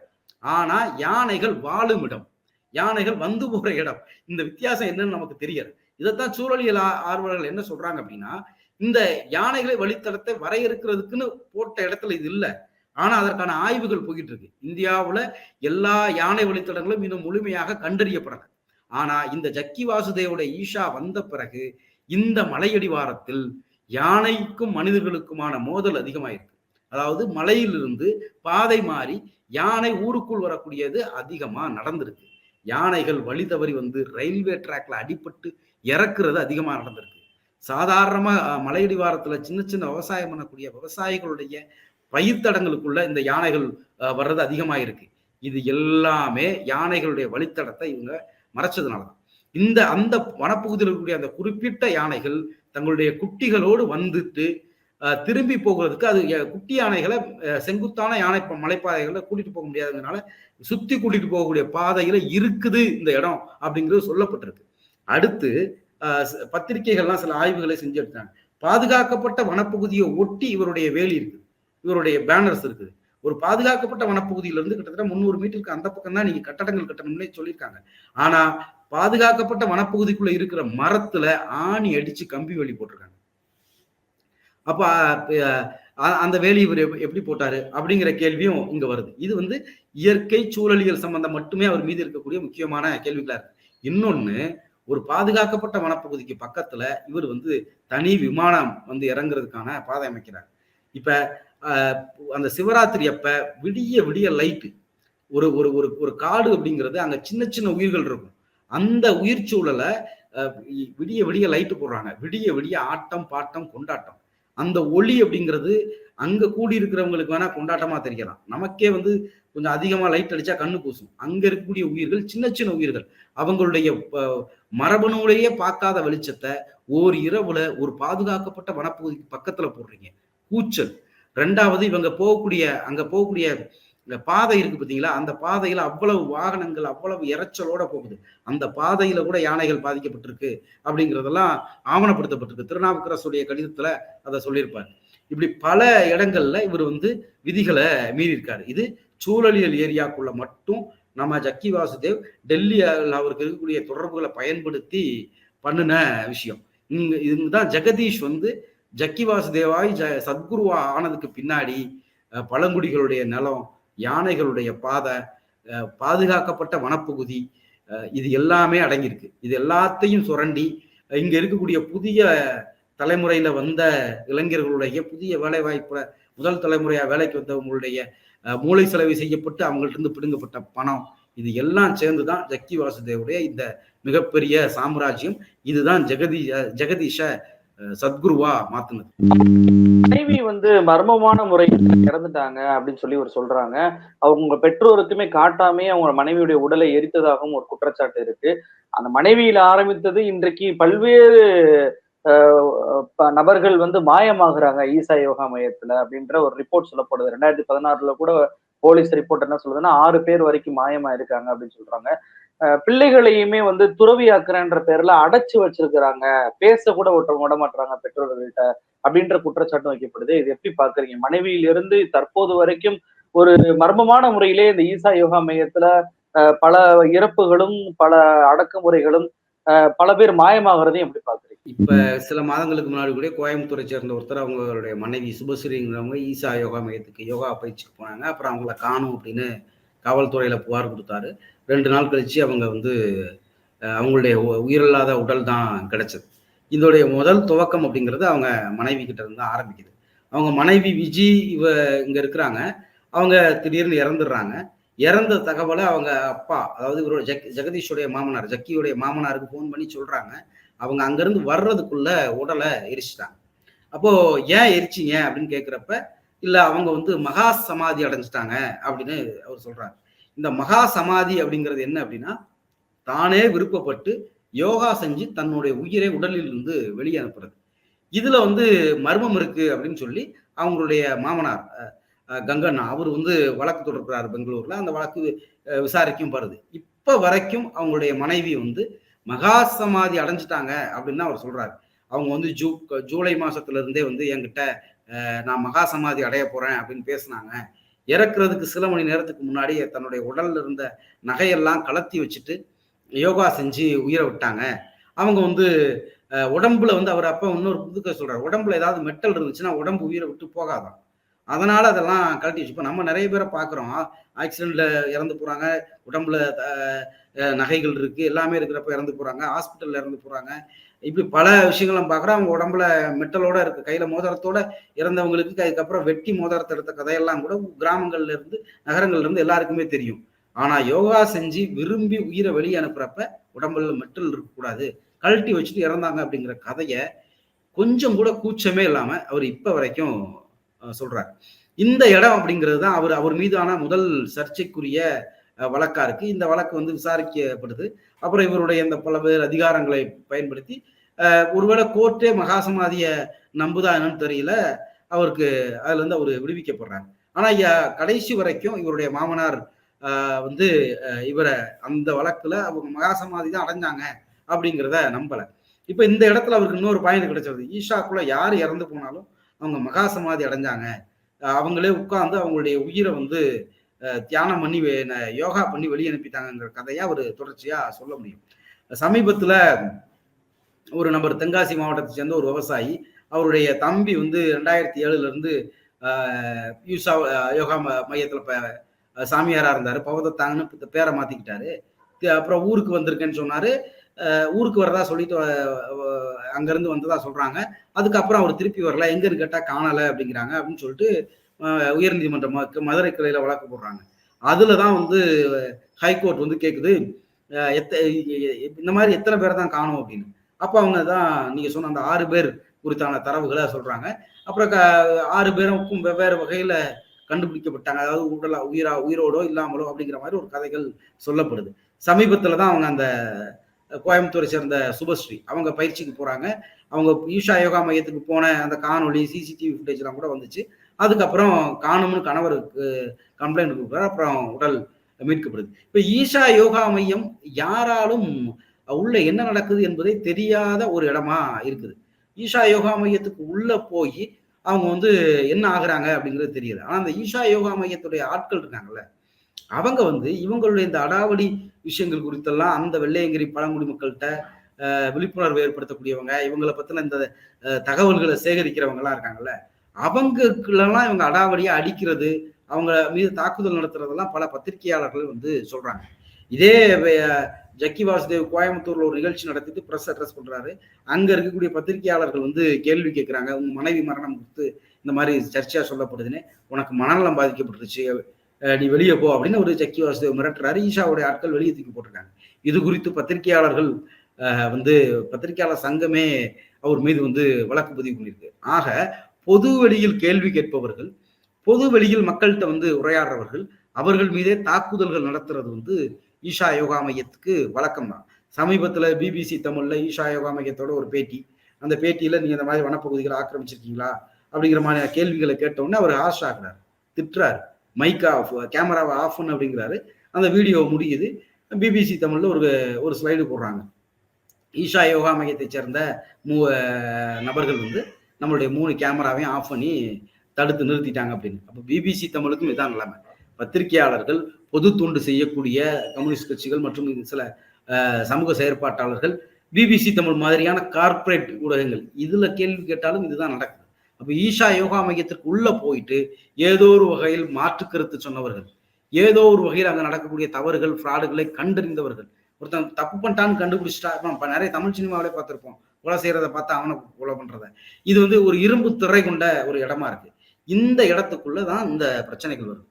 ஆனா யானைகள் வாழும் இடம், யானைகள் வந்து போற இடம். இந்த வித்தியாசம் என்னன்னு நமக்கு தெரியாது. இதைத்தான் சூழலியல் ஆர்வலர்கள் என்ன சொல்றாங்க அப்படின்னா, இந்த யானைகளை வழித்தடத்தை வரையறுக்கிறதுக்குன்னு போட்ட இடத்துல இது இல்லை. ஆனா அதற்கான ஆய்வுகள் போயிட்டு இருக்கு. இந்தியாவுல எல்லா யானை வழித்தடங்களும் இன்னும் முழுமையாக கண்டறியப்படல. ஆனா இந்த ஜக்கி வாசுதேவோட ஈஷா வந்த பிறகு இந்த மலையடிவாரத்தில் யானைக்கும் மனிதர்களுக்குமான மோதல் அதிகமாயிருக்கு. அதாவது மலையிலிருந்து பாதை மாறி யானை ஊருக்குள் வரக்கூடியது அதிகமா நடந்திருக்கு. யானைகள் வழி தவறி ரயில்வே டிராக்ல அடிபட்டு இறக்குறது அதிகமா நடந்திருக்கு. சாதாரணமா மலையடிவாரத்துல சின்ன சின்ன விவசாயம் பண்ணக்கூடிய விவசாயிகளுடைய பயிர்த்தடங்களுக்குள்ள இந்த யானைகள் வர்றது அதிகமா இருக்கு. இது எல்லாமே யானைகளுடைய வழித்தடத்தை இவங்க மறைச்சதுனாலதான். அந்த வனப்பகுதியில் இருக்கக்கூடிய அந்த குறிப்பிட்ட யானைகள் தங்களுடைய குட்டிகளோடு வந்துட்டு திரும்பி போகிறதுக்கு, அது குட்டி யானைகளை செங்குத்தான யானை மலைப்பாதைகளை கூட்டிட்டு போக முடியாததுனால சுத்தி கூட்டிட்டு போகக்கூடிய பாதையில இருக்குது இந்த இடம் அப்படிங்கிறது சொல்லப்பட்டிருக்கு. அடுத்து பத்திரிகைகள்லாம் சில ஆய்வுகளை செஞ்சு எடுத்தாங்க. பாதுகாக்கப்பட்ட வனப்பகுதியை ஒட்டி இவருடைய வேலி இருக்குது, இவருடைய பேனர்ஸ் இருக்குது. ஒரு பாதுகாக்கப்பட்ட வனப்பகுதியிலிருந்து கிட்டத்தட்ட 300 மீட்டருக்கு அந்த பக்கம் தான் நீங்க கட்டடங்கள் கட்டணும்னே சொல்லியிருக்காங்க. ஆனா பாதுகாக்கப்பட்ட வனப்பகுதிக்குள்ள இருக்கிற மரத்துல ஆணி அடிச்சு கம்பி வேலி போட்டிருக்காங்க. அப்ப அந்த வேலி இவர் எப்படி போட்டாரு அப்படிங்கிற கேள்வியும் இங்க வருது. இது இயற்கை சூழலியல் சம்பந்தம் மட்டுமே அவர் மீது இருக்கக்கூடிய முக்கியமான கேள்விகளா இருக்கு. இன்னொன்னு, ஒரு பாதுகாக்கப்பட்ட வனப்பகுதிக்கு பக்கத்துல இவர் தனி விமானம் இறங்குறதுக்கான பாதை அமைக்கிறார். இப்ப அந்த சிவராத்திரி அப்ப விடிய விடிய லைட்டு, ஒரு ஒரு ஒரு காடு அப்படிங்கிறது அங்க சின்ன சின்ன உயிர்கள் இருக்கும். அந்த உயிர் சூழலை விடிய விடிய லைட்டு போடுறாங்க. விடிய விடிய ஆட்டம் பாட்டம் கொண்டாட்டம். அந்த ஒளி அப்படிங்கிறது அங்க கூடி இருக்கிறவங்களுக்கு வேணா கொண்டாட்டமா தெரியலாம். நமக்கே கொஞ்சம் அதிகமா லைட் அடிச்சா கண்ணு கூசும். அங்க இருக்கக்கூடிய உயிர்கள் சின்ன சின்ன உயிர்கள், அவங்களுடைய மரபணுவிலேயே பார்க்காத வெளிச்சத்தை ஓர் இரவுல ஒரு பாதுகாக்கப்பட்ட வனப்பகுதிக்கு பக்கத்துல போடுறீங்க. கூச்சல். ரெண்டாவது, இவங்க அங்க போகக்கூடிய பாதை இருக்கு பார்த்தீங்களா, அந்த பாதையில அவ்வளவு வாகனங்கள் அவ்வளவு இறைச்சலோட போகுது. அந்த பாதையில கூட யானைகள் பாதிக்கப்பட்டிருக்கு அப்படிங்கிறதெல்லாம் ஆவணப்படுத்தப்பட்டிருக்கு. திருநாவுக்கரசுடைய கடிதத்துல அதை சொல்லியிருப்பார். இப்படி பல இடங்கள்ல இவர் விதிகளை மீறியிருக்காரு. இது சூழலியல் ஏரியாக்குள்ள மட்டும் நம்ம ஜக்கி வாசுதேவ் டெல்லியில் அவருக்கு இருக்கக்கூடிய தொடர்புகளை பயன்படுத்தி பண்ணின விஷயம். இதுதான் ஜெகதீஷ் ஜக்கி வாசுதேவாய் சத்குருவா ஆனதுக்கு பின்னாடி பழங்குடிகளுடைய நிலம், யானைகளுடைய பாதை, பாதுகாக்கப்பட்ட வனப்பகுதி, இது எல்லாமே அடங்கியிருக்கு. இது எல்லாத்தையும் சுரண்டி இங்க இருக்கக்கூடிய புதிய தலைமுறையில வந்த இளைஞர்களுடைய புதிய வேலை வாய்ப்புல முதல் தலைமுறையா வேலைக்கு வந்தவங்களுடைய மூளை செலவு செய்யப்பட்டு அவங்கள்ட்ட இருந்து பிடுங்கப்பட்ட பணம், இது எல்லாம் சேர்ந்துதான் ஜக்கி வாசுதேவுடைய இந்த மிகப்பெரிய சாம்ராஜ்யம். இதுதான் ஜெகதீஷ சத்குருவா மாத்துனது. மனைவி மர்மமான முறையில் இறந்துட்டாங்க அப்படின்னு சொல்லி ஒரு சொல்றாங்க. அவங்க பெற்றோருக்குமே காட்டாமே அவங்க மனைவியுடைய உடலை எரித்ததாகவும் ஒரு குற்றச்சாட்டு இருக்கு. அந்த மனைவியில ஆரம்பித்தது இன்றைக்கு பல்வேறு நபர்கள் மாயமாகறாங்க ஈசா யோகா மையத்துல அப்படின்ற ஒரு ரிப்போர்ட் சொல்லப்படுது. 2016 கூட போலீஸ் ரிப்போர்ட் என்ன சொல்லுதுன்னா 6 பேர் வரைக்கும் மாயமா இருக்காங்க அப்படின்னு சொல்றாங்க. பிள்ளைகளையுமே வந்து துறவியாக்குறேன்ற பேர்ல அடைச்சு வச்சிருக்கிறாங்க. பேச கூட ஒருத்தவங்க விட மாட்றாங்க பெற்றோர்கள்ட்ட. அப்படின்ற குற்றச்சாட்டும் வைக்கப்படுது. இது எப்படி பார்க்குறீங்க? மனைவியிலிருந்து தற்போது வரைக்கும் ஒரு மர்மமான முறையிலே இந்த ஈசா யோகா மையத்துல பல இறப்புகளும், பல அடக்குமுறைகளும், பல பேர் மாயமாகுறதையும் எப்படி பார்க்குறீங்க? இப்ப சில மாதங்களுக்கு முன்னாடி கூட கோயம்புத்தூரை சேர்ந்த ஒருத்தர் அவங்களுடைய மனைவி சுபஸ்ரீங்கிறவங்க ஈசா யோகா மையத்துக்கு யோகா பயிற்சிக்கு போனாங்க. அப்புறம் அவங்கள காணோம் அப்படின்னு காவல்துறையில புகார் குடுத்தாரு. 2 நாள் கழிச்சு அவங்க வந்து அவங்களுடைய உயிரில்லாத உடல் தான் கிடைச்சது. இதோடைய முதல் துவக்கம் அப்படிங்கிறது அவங்க மனைவி கிட்ட இருந்து தான் ஆரம்பிக்குது. அவங்க மனைவி விஜி இங்க இருக்கிறாங்க. அவங்க திடீர்னு இறந்துடுறாங்க. இறந்த தகவல அவங்க அப்பா, அதாவது இவரோட ஜெகதீஷுடைய மாமனார், ஜக்கியுடைய மாமனாருக்கு ஃபோன் பண்ணி சொல்றாங்க. அவங்க அங்கிருந்து வர்றதுக்குள்ள உடல எரிச்சுட்டாங்க. அப்போ ஏன் எரிச்சீங்க அப்படின்னு கேட்கிறப்ப, இல்ல அவங்க வந்து மகா சமாதி அடைஞ்சுட்டாங்க அப்படின்னு அவர் சொல்றாரு. இந்த மகா சமாதி அப்படிங்கிறது என்ன அப்படின்னா, தானே விருப்பப்பட்டு யோகா செஞ்சு தன்னுடைய உயிரை உடலில் இருந்து வெளியே அனுப்புறது. இதுல வந்து மர்மம் இருக்கு அப்படின்னு சொல்லி அவங்களுடைய மாமனார் கங்கண்ணா அவர் வந்து வழக்கு தொடர்கிறார் பெங்களூர்ல. அந்த வழக்கு விசாரிக்கும் வருது. இப்ப வரைக்கும் அவங்களுடைய மனைவி வந்து மகா சமாதி அடைஞ்சிட்டாங்க அப்படின்னு தான் அவர் சொல்றாரு. அவங்க வந்து ஜூலை மாசத்துல இருந்தே வந்து என்கிட்ட நான் மகா சமாதி அடைய போறேன் அப்படின்னு பேசினாங்க. இறக்குறதுக்கு சில மணி நேரத்துக்கு முன்னாடி தன்னுடைய உடல்ல இருந்த நகையெல்லாம் கலத்தி வச்சுட்டு யோகா செஞ்சு உயிரை விட்டாங்க. அவங்க வந்து உடம்புல வந்து அவர் அப்ப இன்னொரு புதுக்க சொல்றாரு. உடம்புல ஏதாவது மெட்டல் இருந்துச்சுன்னா உடம்பு உயிரை விட்டு போகாதான். அதனால அதெல்லாம் கழட்டி வச்சுப்போம். நம்ம நிறைய பேரை பார்க்குறோம். ஆக்சிடென்ட்ல இறந்து போறாங்க. உடம்புல நகைகள் இருக்கு. எல்லாமே இருக்கிறப்ப இறந்து போறாங்க. ஹாஸ்பிட்டல்ல இறந்து போறாங்க. இப்படி பல விஷயங்கள் நம்ம பார்க்குறோம். அவங்க உடம்புல மெட்டலோட இருக்கு. கையில மோதிரத்தோட இறந்தவங்களுக்கு அதுக்கப்புறம் வெட்டி மோதிரத்தை எடுத்த கதையெல்லாம் கூட கிராமங்கள்ல இருந்து நகரங்கள்ல இருந்து எல்லாருக்குமே தெரியும். ஆனா யோகா செஞ்சு விரும்பி உயிரை வெளியே அனுப்புறப்ப உடம்புல மெட்டல் இருக்கக்கூடாது, கழட்டி வச்சுட்டு இறந்தாங்க அப்படிங்கிற கதையை கொஞ்சம் கூட கூச்சமே இல்லாம அவர் இப்ப வரைக்கும் சொல்றாரு. இந்த இடம் அப்படிங்கிறது தான் அவர் மீதான முதல் சர்ச்சைக்குரிய வழக்கா இருக்கு. இந்த வழக்கு வந்து விசாரிக்கப்படுது. அப்புறம் இவருடைய இந்த பல்வேறு அதிகாரங்களை பயன்படுத்தி ஒருவேளை கோர்ட்டே மகாசமாதிய நம்புதா என்னன்னு தெரியல. அவருக்கு அதுல இருந்து அவர் விடுவிக்கப்படுறாரு. ஆனா கடைசி வரைக்கும் இவருடைய மாமனார் வந்து இவரை அந்த வழக்குல அவங்க மகாசமாதி தான் அடைஞ்சாங்க அப்படிங்கிறத நம்பல. இப்ப இந்த இடத்துல அவருக்கு இன்னொரு பாயிண்ட் கிடைச்சது. ஈஷாக்குள்ள யார் இறந்து போனாலும் அவங்க மகாசமாதி அடைஞ்சாங்க. அவங்களே உட்கார்ந்து அவங்களுடைய உயிரை வந்து தியானம் பண்ணி யோகா பண்ணி வெளியே அனுப்பிட்டாங்கிற கதையை அவர் தொடர்ச்சியா சொல்ல முடியும். சமீபத்துல ஒரு நபர் தென்காசி மாவட்டத்தை சேர்ந்த ஒரு விவசாயி, அவருடைய தம்பி வந்து 2007ல இருந்து யூசா யோகா மையத்துல சாமியாரா இருந்தாரு. பவதத்தாங்கன்னு பேரை மாத்திக்கிட்டாரு. அப்புறம் ஊருக்கு வந்திருக்கேன்னு சொன்னாரு. ஊருக்கு வரதா சொல்லிட்டு அங்கிருந்து வந்ததா சொல்றாங்க. அதுக்கப்புறம் அவர் திருப்பி வரல. எங்கன்னு கேட்டா காணல அப்படிங்கிறாங்க அப்படின்னு சொல்லிட்டு உயர்நீதிமன்றம் மதுரை கிளையில வழக்கு போடுறாங்க. அதுலதான் வந்து ஹைகோர்ட் வந்து கேக்குது இந்த மாதிரி எத்தனை பேரை தான் காணும் அப்படின்னு. அப்ப அவங்க தான் நீங்க சொன்ன அந்த 6 பேர் குறித்தான தரவுகளை சொல்றாங்க. அப்புறம் 6 பேருக்கும் வெவ்வேறு வகையில கண்டுபிடிக்கப்பட்டாங்க. அதாவது உயிரோடோ இல்லாமலோ அப்படிங்கிற மாதிரி ஒரு கதைகள் சொல்லப்படுது. சமீபத்துலதான் அவங்க அந்த கோயம்புத்தூரை சேர்ந்த சுபஸ்ரீ அவங்க பயிற்சிக்கு போறாங்க. அவங்க ஈஷா யோகா மையத்துக்கு போன அந்த காணொலி சிசிடிவி ஃபுட்டேஜ் எல்லாம் கூட வந்துச்சு. அதுக்கப்புறம் காணும்னு கணவருக்கு கம்ப்ளைண்ட் கொடுக்குறாரு. அப்புறம் உடல் மீட்கப்படுது. இப்ப ஈஷா யோகா மையம் யாராலும் உள்ள என்ன நடக்குது என்பதை தெரியாத ஒரு இடமா இருக்குது. ஈஷா யோகா மையத்துக்கு உள்ள போய் அவங்க வந்து என்ன ஆகுறாங்க அப்படிங்கிறது தெரியல. ஆனா அந்த ஈஷா யோகா மையத்துடைய ஆட்கள் இருக்காங்கல்ல, அவங்க வந்து இவங்களுடைய இந்த அடாவடி விஷயங்கள் குறித்தெல்லாம் அந்த வெள்ளையங்கிரி பழங்குடி மக்கள்கிட்ட விழிப்புணர்வு ஏற்படுத்தக்கூடியவங்க, இவங்களை பத்தின இந்த தகவல்களை சேகரிக்கிறவங்க எல்லாம் இருக்காங்கல்ல, அவங்களுக்கெல்லாம் இவங்க அடாவடியா அடிக்கிறது, அவங்க மீது தாக்குதல் நடத்துறதெல்லாம் பல பத்திரிகையாளர்கள் வந்து சொல்றாங்க. இதே ஜக்கி வாசுதேவ் கோயம்புத்தூர்ல ஒரு நிகழ்ச்சி நடத்திட்டு பிரஸ் அட்ரஸ் பண்றாரு. அங்க இருக்கக்கூடிய பத்திரிகையாளர்கள் வந்து கேள்வி கேட்கிறாங்க. உங்க மனைவி மரணம் கொடுத்து இந்த மாதிரி சர்ச்சையா சொல்லப்படுதுன்னு, உனக்கு மனநலம் பாதிக்கப்பட்டுருச்சு, நீ வெளியே போ அப்படின்னு ஒரு ஜக்கி வாசுதேவ் மிரட்டுறாரு. ஈஷாவுடைய ஆட்கள் வெளியே தூக்கி போட்டிருக்காங்க. இது குறித்து பத்திரிகையாளர்கள் வந்து பத்திரிகையாளர் சங்கமே அவர் மீது வந்து வழக்கு பதிவு பண்ணியிருக்கு. ஆக பொது வெளியில் கேள்வி கேட்பவர்கள், பொது வெளியில் மக்கள்கிட்ட வந்து உரையாடுறவர்கள், அவர்கள் மீதே தாக்குதல்கள் நடத்துறது வந்து ஈஷா யோகா மையத்துக்கு வழக்கம் தான். சமீபத்துல பிபிசி தமிழ்ல ஈஷா யோகா மையத்தோட ஒரு பேட்டி. அந்த பேட்டியில நீங்க இந்த மாதிரி வனப்பகுதிகளை ஆக்கிரமிச்சிருக்கீங்களா அப்படிங்கிற மாதிரி கேள்விகளை கேட்டவுடனே அவர் ஹாஷ் ஆகுறாரு, திட்டுறாரு, மைக் ஆஃப், கேமராவை ஆஃப் அப்படிங்கிறாரு. அந்த வீடியோ முடியுது. பிபிசி தமிழ்ல ஒரு ஒரு ஸ்லைடு போடுறாங்க. ஈஷா யோகா மையத்தை சேர்ந்த நபர்கள் வந்து நம்மளுடைய 3 கேமராவையும் ஆஃப் பண்ணி தடுத்து நிறுத்திட்டாங்க அப்படின்னு. அப்போ பிபிசி தமிழுக்கும் இதான் நிலைமை. பத்திரிகையாளர்கள், பொது தொண்டு செய்யக்கூடிய கம்யூனிஸ்ட் கட்சிகள் மற்றும் சில சமூக செயற்பாட்டாளர்கள், பிபிசி தமிழ் மாதிரியான கார்ப்பரேட் ஊடகங்கள் இதுல கேள்வி கேட்டாலும் இதுதான் நடக்குது. அப்ப ஈஷா யோகா மையத்திற்கு உள்ள போயிட்டு ஏதோ ஒரு வகையில் மாற்று கருத்து சொன்னவர்கள், ஏதோ ஒரு வகையில் அங்க நடக்கக்கூடிய தவறுகள், ஃப்ராடுகளை கண்டறிந்தவர்கள், ஒருத்தன் தப்பு பண்ணிட்டான்னு கண்டுபிடிச்சிட்டா, நிறைய தமிழ் சினிமாவிலே பார்த்திருப்போம், கொலை செய்யறதை பார்த்தா அவனை கொலை பண்றத. இது வந்து ஒரு இரும்பு திரை கொண்ட ஒரு இடமா இருக்கு. இந்த இடத்துக்குள்ளதான் இந்த பிரச்சனைகள் வருது.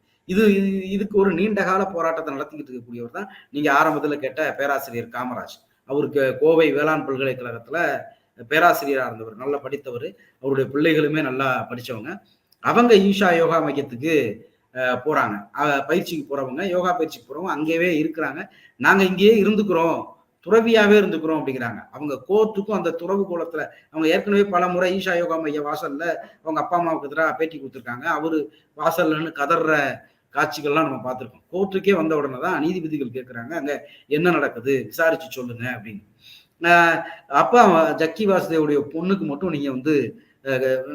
இதுக்கு ஒரு நீண்ட கால போராட்டத்தை நடத்திக்கிட்டு இருக்கக்கூடியவர் தான் நீங்க ஆரம்பத்துல கேட்ட பேராசிரியர் காமராஜ். அவருக்கு கோவை வேளாண் பல்கலைக்கழகத்துல பேராசிரியராக இருந்தவர், நல்லா படித்தவர். அவருடைய பிள்ளைகளுமே நல்லா படிச்சவங்க. அவங்க ஈஷா யோகா மையத்துக்கு போறாங்க. பயிற்சிக்கு போறவங்க, யோகா பயிற்சிக்கு போறவங்க அங்கேயே இருக்கிறாங்க. நாங்க இங்கேயே இருந்துக்கிறோம், துறவியாவே இருந்துக்கிறோம் அப்படிங்கிறாங்க. அவங்க கோர்ட்டுக்கும் அந்த துறவு கோலத்துல அவங்க ஏற்கனவே பல முறை ஈஷா யோகா மைய வாசல்ல அவங்க அப்பா அம்மாவுக்கு எதிராக பேட்டி கொடுத்துருக்காங்க. அவரு வாசல்லன்னு கதற காட்சிகள்லாம் நம்ம பார்த்துருக்கோம். கோர்ட்டுக்கே வந்த உடனே தான் நீதிபதிகள் கேட்குறாங்க, அங்க என்ன நடக்குது விசாரிச்சு சொல்லுங்க அப்படின்னு. அப்பா ஜக்கி வாசுதேவுடைய பொண்ணுக்கு மட்டும் நீங்க வந்து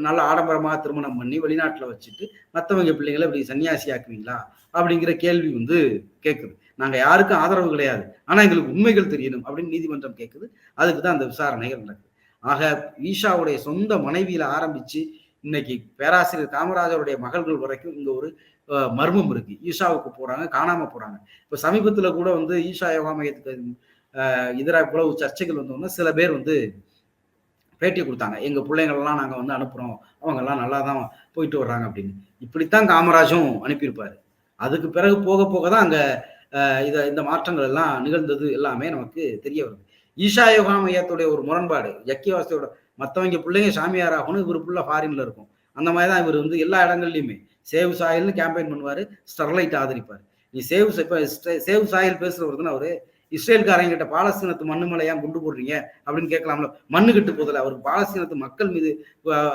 நல்ல ஆடம்பரமாக திருமணம் பண்ணி வெளிநாட்டுல வச்சுட்டு மற்றவங்க பிள்ளைங்களை இப்படி சன்னியாசி ஆக்குவீங்களா அப்படிங்கிற கேள்வி வந்து கேட்குது. நாங்க யாருக்கும் ஆதரவு கிடையாது, ஆனா எங்களுக்கு உண்மைகள் தெரியணும் அப்படின்னு நீதிமன்றம் கேட்குது. அதுக்கு தான் அந்த விசாரணைகள் நடக்குது. ஆக ஈஷாவுடைய சொந்த மனைவியில ஆரம்பிச்சு இன்னைக்கு பேராசிரியர் காமராஜருடைய மகள்கள் வரைக்கும் இங்க ஒரு மர்மம் இருக்கு. ஈஷாவுக்கு போறாங்க, காணாம போறாங்க. இப்ப சமீபத்துல கூட வந்து ஈஷா யோகா மையத்துக்கு எதிராக இவ்வளவு சர்ச்சைகள் வந்தோம்னா சில பேர் வந்து பேட்டி கொடுத்தாங்க, எங்க பிள்ளைங்களெல்லாம் நாங்க வந்து அனுப்புறோம், அவங்க எல்லாம் நல்லா தான் போயிட்டு வர்றாங்க அப்படின்னு. இப்படித்தான் காமராஜும் அனுப்பியிருப்பாரு. அதுக்கு பிறகு போக போக தான் அங்க இந்த மாற்றங்கள் எல்லாம் நிகழ்ந்தது எல்லாமே நமக்கு தெரிய வருது. ஈஷா யோகா மையத்துடைய ஒரு முரண்பாடு, ஜக்கி வாசுதேவோட மற்றவங்க பிள்ளைங்க சாமியார் ஆகணும், இவர் ஃபுல்லா ஃபாரின்ல இருக்கும். அந்த மாதிரி தான் இவர் வந்து எல்லா இடங்கள்லையுமே சேவ் சாயல்னு கேம்பெயின் பண்ணுவாரு, ஸ்டெர்லைட் ஆதரிப்பாரு. நீ சேவ் சாயல் பேசுறவர் அவரு இஸ்ரேல்காரங்கிட்ட பாலஸ்தீனத்து மண்ணு மேல ஏன் குண்டு போடுறீங்க அப்படின்னு கேட்கலாம்ல. மண்ணு கட்டு போதில்ல, அவருக்கு பாலஸ்தீனத்து மக்கள் மீது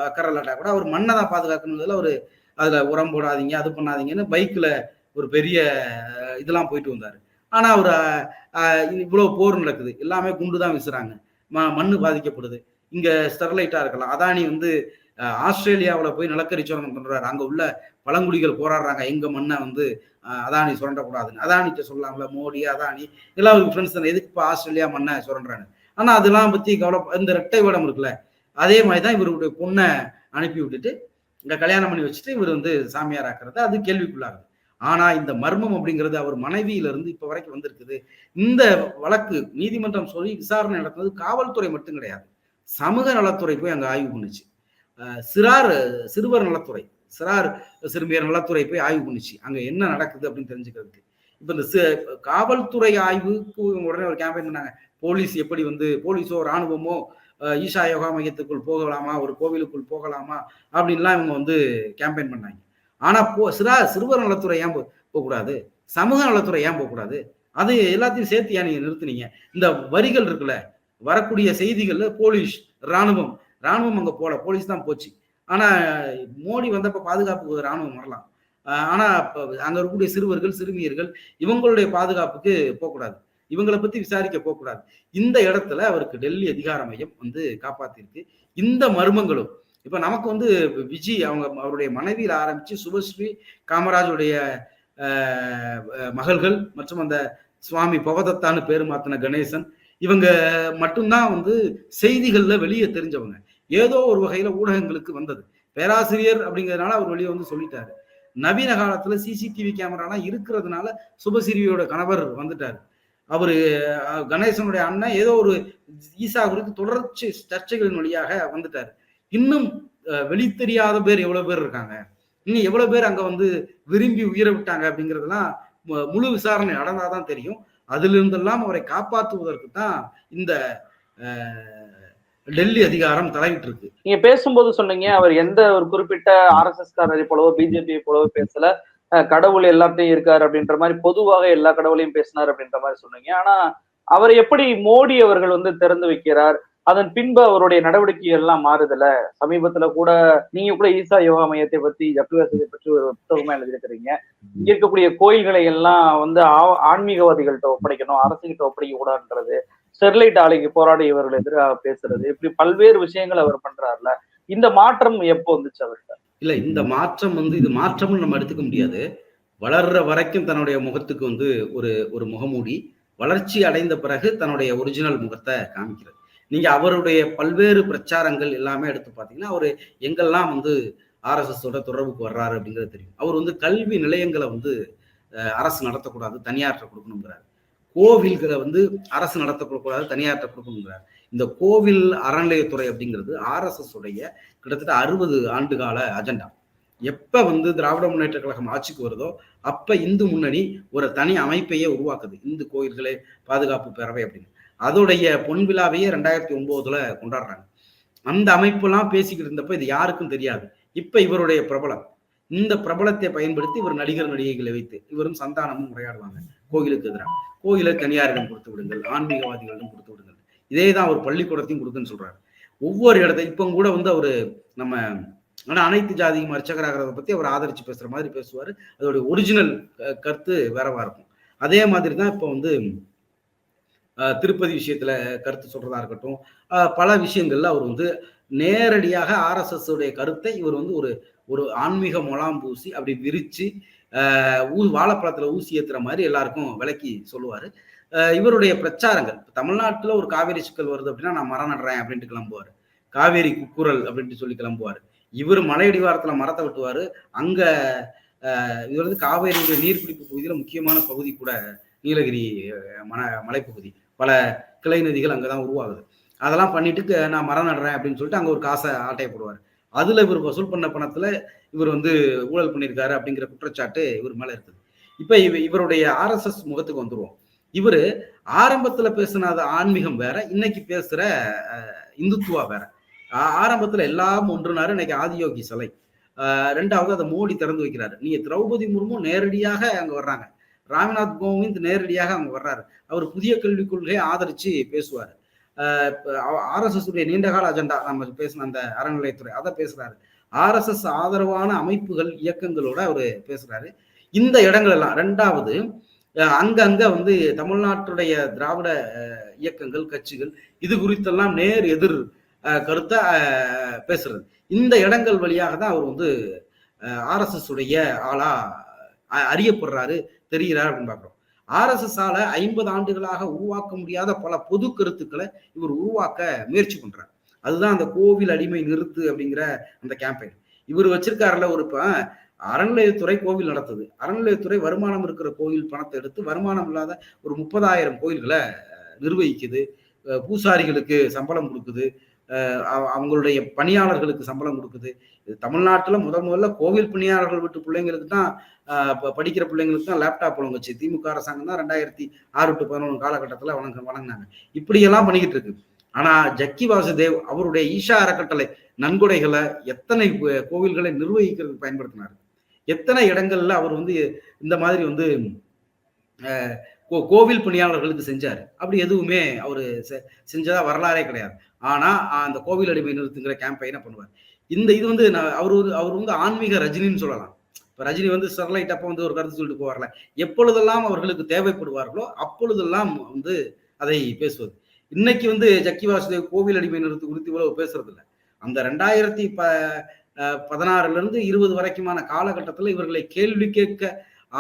அக்கறை இல்லாட்டா கூட அவர் மண்ணை தான் பாதுகாக்கணும்ல. அவரு அதுல உரம் போடாதீங்க, அது பண்ணாதீங்கன்னு பைக்ல ஒரு பெரிய இதெல்லாம் போயிட்டு வந்தாரு. ஆனா அவர் இவ்வளவு போர் நடக்குது, எல்லாமே குண்டு தான் வீசுறாங்க, மண்ணு பாதிக்கப்படுது. இங்க ஸ்டெர்லைட்டா இருக்கலாம். அதானி வந்து ஆஸ்திரேலியாவில போய் நிலக்கரி சுரங்கம் பண்றாரு, அங்க உள்ள பழங்குடிகள் போராடுறாங்க, எங்க மண்ணை வந்து அதானி சுரண்டக்கூடாதுன்னு. அதானிட்ட சொல்லலாம்ல, மோடி அதானி எல்லாம் ஃப்ரெண்ட்ஸ் தானே, எதுக்கு இப்போ ஆஸ்திரேலியா மண்ணை சுரண்டுறாங்க. ஆனா அதெல்லாம் பத்தி கவலை, இந்த ரெட்டை வேடம் இருக்குல்ல, அதே மாதிரிதான் இவருடைய பொண்ணை அனுப்பி விட்டுட்டு இங்க கல்யாணம் பண்ணி வச்சுட்டு இவர் வந்து சாமியார் ஆக்குறது அது கேள்விக்குள்ளாகுது. ஆனா இந்த மர்மம் அப்படிங்கிறது அவர் மனைவியில இருந்து இப்ப வரைக்கும் வந்திருக்குது. இந்த வழக்கு நீதிமன்றம் சொல்லி விசாரணை நடத்துனது காவல்துறை மட்டும் கிடையாது, சமூக நலத்துறை போய் அங்க ஆய்வு பண்ணுச்சு. சிறுவர் நலத்துறை, சிறுமியர் நலத்துறை போய் ஆய்வு பண்ணுச்சு அங்க என்ன நடக்குது அப்படின்னு தெரிஞ்சுக்கிறதுக்கு. இப்ப இந்த காவல்துறை ஆய்வுக்கு உடனே ஒரு கேம்பெயின் பண்ணாங்க, போலீஸ் எப்படி வந்து போலீஸோ ராணுவமோ ஈஷா யோகா மையத்துக்குள் போகலாமா, ஒரு கோவிலுக்குள் போகலாமா அப்படின்லாம் இவங்க வந்து கேம்பெயின் பண்ணாங்க. ஆனா சிறுவர் நலத்துறை ஏன் போகக்கூடாது, சமூக நலத்துறை ஏன் போகக்கூடாது, அது எல்லாத்தையும் சேர்த்து ஏன் நீங்க நிறுத்துனீங்க? இந்த வரிகள் இருக்குல்ல, வரக்கூடிய செய்திகள்ல போலீஸ் ராணுவம் அங்க போல, போலீஸ் தான் போச்சு. ஆனா மோடி வந்தப்ப பாதுகாப்புக்கு ராணுவம் வரலாம், ஆனா அங்க இருக்கக்கூடிய சிறுவர்கள் சிறுமியர்கள் இவங்களுடைய பாதுகாப்புக்கு போகக்கூடாது, இவங்களை பத்தி விசாரிக்க போகக்கூடாது. இந்த இடத்துல அவருக்கு டெல்லி அதிகார மையம் வந்து காப்பாத்திருக்கு. இந்த மர்மங்களும் இப்ப நமக்கு வந்து விஜி அவருடைய மனைவியில் ஆரம்பிச்சு சுபஸ்ரீ, காமராஜுடைய மகள்கள் மற்றும் அந்த சுவாமி பவதத்தான்னு பேரு மாத்தின கணேசன், இவங்க மட்டும்தான் வந்து செய்திகள்ல வெளியே தெரிஞ்சவங்க. ஏதோ ஒரு வகையில ஊடகங்களுக்கு வந்தது. பேராசிரியர் அப்படிங்கிறதுனால அவர் வெளியே வந்து சொல்லிட்டாரு. நவீன காலத்துல சிசிடிவி கேமராலாம் இருக்கிறதுனால சுபஸ்ரீயோட கணவர் வந்துட்டாரு. அவரு கணேசனுடைய அண்ணன் ஏதோ ஒரு ஈசா குறித்து தொடர்ச்சி சர்ச்சைகளின் வழியாக வந்துட்டாரு. இன்னும் வெளி தெரியாத பேர் எவ்வளவு பேர் இருக்காங்க, இன்னும் எவ்வளவு பேர் அங்க வந்து விரும்பி உயிரை விட்டாங்க அப்படிங்கிறதுலாம் முழு விசாரணை நடந்தாதான் தெரியும். அதுல இருந்தெல்லாம் அவரை காப்பாற்றுவதற்கு தான் இந்த டெல்லி அதிகாரம் தலையிட்டு இருக்கு. நீங்க பேசும்போது சொன்னீங்க, அவர் எந்த ஒரு குறிப்பிட்ட ஆர்எஸ்எஸ் காரரை போலவோ பிஜேபி போலவோ பேசல, கடவுள் எல்லாத்தையும் இருக்காரு அப்படின்ற மாதிரி பொதுவாக எல்லா கடவுளையும் பேசினார் அப்படின்ற மாதிரி சொன்னீங்க. ஆனா அவர் எப்படி மோடி அவர்கள் வந்து திறந்து வைக்கிறார், அதன் பின்பு அவருடைய நடவடிக்கைகள் எல்லாம் மாறுதல. சமீபத்துல கூட நீங்க கூட ஈசா யோகா மையத்தை பத்தி ஜப்பிவாசத்தை பற்றி ஒரு புத்தகமா எழுதியிருக்கிறீங்க. இங்க இருக்கக்கூடிய கோயில்களை எல்லாம் வந்து ஆன்மீகவாதிகள்கிட்ட ஒப்படைக்கணும், அரசுகிட்ட ஒப்படைக்க கூடாதுன்றது, ஸ்டெர்லைட் ஆலைக்கு போராடியவர்கள் எதிராக பேசுறது, இப்படி பல்வேறு விஷயங்கள் அவர் பண்றாருல. இந்த மாற்றம் எப்போ வந்துச்சு அவர்கிட்ட? இல்ல, இந்த மாற்றம் வந்து இது மாற்றம்னு நம்ம எடுத்துக்க முடியாது. வளர்ற வரைக்கும் தன்னுடைய முகத்துக்கு வந்து ஒரு ஒரு முகமூடி, வளர்ச்சி அடைந்த பிறகு தன்னுடைய ஒரிஜினல் முகத்தை காமிக்கிறது. நீங்க அவருடைய பல்வேறு பிரச்சாரங்கள் எல்லாமே எடுத்து பார்த்தீங்கன்னா, அவரு எங்கெல்லாம் வந்து ஆர்எஸ்எஸோட தொடர்புக்கு வர்றாரு அப்படிங்கிறது தெரியும். அவர் வந்து கல்வி நிலையங்களை வந்து அரசு நடத்தக்கூடாது, தனியார்ட்ட கொடுக்கணுங்கிறார். கோவில்களை வந்து அரசு நடத்தக்கூடாது, தனியார்ட்ட கொடுக்கணுங்கிறார். இந்த கோவில் அறநிலையத்துறை அப்படிங்கிறது ஆர்எஸ்எஸ் உடைய கிட்டத்தட்ட 60 ஆண்டு கால அஜெண்டா. எப்ப வந்து திராவிட முன்னேற்ற கழகம் ஆட்சிக்கு வருதோ அப்ப இந்து முன்னணி ஒரு தனி அமைப்பையே உருவாக்குது, இந்து கோயில்களை பாதுகாப்பு பேரவை அப்படின்னு. அதோடைய பொன் விழாவையே 2009 கொண்டாடுறாங்க. அந்த அமைப்பெல்லாம் பேசிக்கிட்டு இருந்தப்ப இது யாருக்கும் தெரியாது. இப்ப இவருடைய பிரபலம், இந்த பிரபலத்தை பயன்படுத்தி இவர் நடிகர் நடிகைகளை வைத்து இவரும் சந்தானமும் உரையாடுவாங்க. கோயிலுக்கு எதிராக கோயிலை தனியாரிடம் கொடுத்து விடுங்கள், ஆன்மீகவாதிகளிடம் கொடுத்து விடுங்கள், இதே தான் அவர் பள்ளிக்கூடத்தையும் கொடுக்குன்னு சொல்றாரு. ஒவ்வொரு இடத்தையும் இப்ப கூட வந்து அவரு நம்ம ஆனா அனைத்து ஜாதியும் அர்ச்சகராகிறத பத்தி அவர் ஆதரிச்சு பேசுற மாதிரி பேசுவாரு. அதோட ஒரிஜினல் கருத்து வேறவா இருக்கும். அதே மாதிரி தான் இப்ப வந்து திருப்பதி விஷயத்துல கருத்து சொல்றதா இருக்கட்டும், பல விஷயங்கள்ல அவர் வந்து நேரடியாக ஆர்எஸ்எஸ் உடைய கருத்தை இவர் வந்து ஒரு ஒரு ஆன்மீக முலாம் பூசி அப்படி விரிச்சு வாழைப்பழத்துல ஊசி ஏத்துற மாதிரி எல்லாருக்கும் விளக்கி சொல்லுவாரு. இவருடைய பிரச்சாரங்கள் தமிழ்நாட்டுல ஒரு காவேரி சிக்கல் வருது அப்படின்னா நான் மரம் நடுறேன் அப்படின்ட்டு கிளம்புவாரு. காவேரி குக்குரல் அப்படின்ட்டு சொல்லி கிளம்புவாரு. இவர் மலையடிவாரத்துல மரத்தை வெட்டுவாரு. அங்க இவர் வந்து காவேரியுடைய நீர்பிடிப்பு பகுதியில முக்கியமான பகுதி கூட நீலகிரி மலைப்பகுதி, பல கிளை நதிகள் அங்கதான் உருவாகுது. அதெல்லாம் பண்ணிட்டு நான் மரம் நடுறேன் அப்படின்னு சொல்லிட்டு அங்க ஒரு காசை ஆட்டைய போடுவார். அதுல இவர் வசூல் பண்ண பணத்துல இவர் வந்து ஊழல் பண்ணியிருக்காரு அப்படிங்கிற குற்றச்சாட்டு இவர் மேல இருக்குது. இப்ப இவருடைய ஆர்எஸ்எஸ் முகத்துக்கு வந்துருவோம். இவரு ஆரம்பத்துல பேசின ஆன்மீகம் வேற, இன்னைக்கு பேசுற இந்துத்துவா வேற. ஆரம்பத்துல எல்லாம் ஒன்றுனாரு, இன்னைக்கு ஆதியோகி சிலை. ரெண்டாவது அதை மோடி திறந்து வைக்கிறாரு. நீங்க திரௌபதி முர்மு நேரடியாக அங்க வர்றாங்க, ராம்நாத் கோவிந்த் நேரடியாக அங்க வர்றாரு. அவர் புதிய கல்விக் கொள்கையை ஆதரிச்சு பேசுவாரு. ஆர்எஸ்எஸ் உடைய நீண்டகால அஜெண்டா நம்ம பேசின அந்த அறநிலையத்துறை அதை பேசுறாரு. ஆர்எஸ்எஸ் ஆதரவான அமைப்புகள் இயக்கங்களோட அவரு பேசுறாரு. இந்த இடங்கள் எல்லாம் ரெண்டாவது அங்கங்க வந்து தமிழ்நாட்டுடைய திராவிட இயக்கங்கள் கட்சிகள் இது குறித்தெல்லாம் நேர் எதிர் கருத்தை பேசுறது. இந்த இடங்கள் வழியாக தான் அவர் வந்து ஆர்எஸ்எஸ் உடைய ஆளா அறியப்படுறாரு, தெரிகிறார் அப்படின்னு பார்க்கிறோம். ஆர்எஸ்எஸ் ஆல 50 ஆண்டுகளாக உருவாக்க முடியாத பல பொது கருத்துக்களை இவர் உருவாக்க முயற்சி பண்றார். அதுதான் அந்த கோவில் அடிமை நிறுத்து அப்படிங்கிற அந்த கேம்பெயின். இவர் வச்சிருக்காருல ஒரு அறநிலையத்துறை கோவில் நடத்துது. அறநிலையத்துறை வருமானம் இருக்கிற கோவில் பணத்தை எடுத்து வருமானம் இல்லாத ஒரு 30,000 கோயில்களை நிர்வகிக்குது. பூசாரிகளுக்கு சம்பளம் கொடுக்குது, அவங்களுடைய பணியாளர்களுக்கு சம்பளம் கொடுக்குது. தமிழ்நாட்டுல முதல்ல கோவில் பணியாளர்கள் வீட்டு பிள்ளைங்களுக்கு தான் படிக்கிற பிள்ளைங்களுக்கு தான் லேப்டாப் வழங்குச்சு. திமுக அரசாங்கம் தான் 2006 to 2011 காலகட்டத்துல வழங்கினாங்க. இப்படியெல்லாம் பண்ணிக்கிட்டு இருக்கு. ஆனா ஜக்கி வாசுதேவ் அவருடைய ஈஷா அறக்கட்டளை நன்கொடைகளை எத்தனை கோவில்களை நிர்வகிக்கிறதுக்கு பயன்படுத்தினாரு, எத்தனை இடங்கள்ல அவர் வந்து இந்த மாதிரி வந்து கோவில் பணியாளர்களுக்கு செஞ்சாரு. அப்படி எதுவுமே அவரு செஞ்சதா வரலாறே கிடையாது. ஆனா அந்த கோவில் அடிமை நிறுத்துங்கிற கேம்பெயினை பண்ணுவார். இது வந்து அவர் வந்து ஆன்மீக ரஜினின்னு சொல்லலாம். இப்ப ரஜினி வந்து ஸ்டெர்லைட் அப்ப வந்து ஒரு கருத்து சொல்லிட்டு போவார்ல, எப்பொழுதெல்லாம் அவர்களுக்கு தேவைப்படுவார்களோ அப்பொழுதெல்லாம் வந்து அதை பேசுவது. இன்னைக்கு வந்து ஜக்கி வாசுதேவ் கோவில் அடிமை நிறுத்து குறித்து இவ்வளவு பேசுறது இல்லை. அந்த 2016 20 வரைக்குமான காலகட்டத்துல இவர்களை கேள்வி கேட்க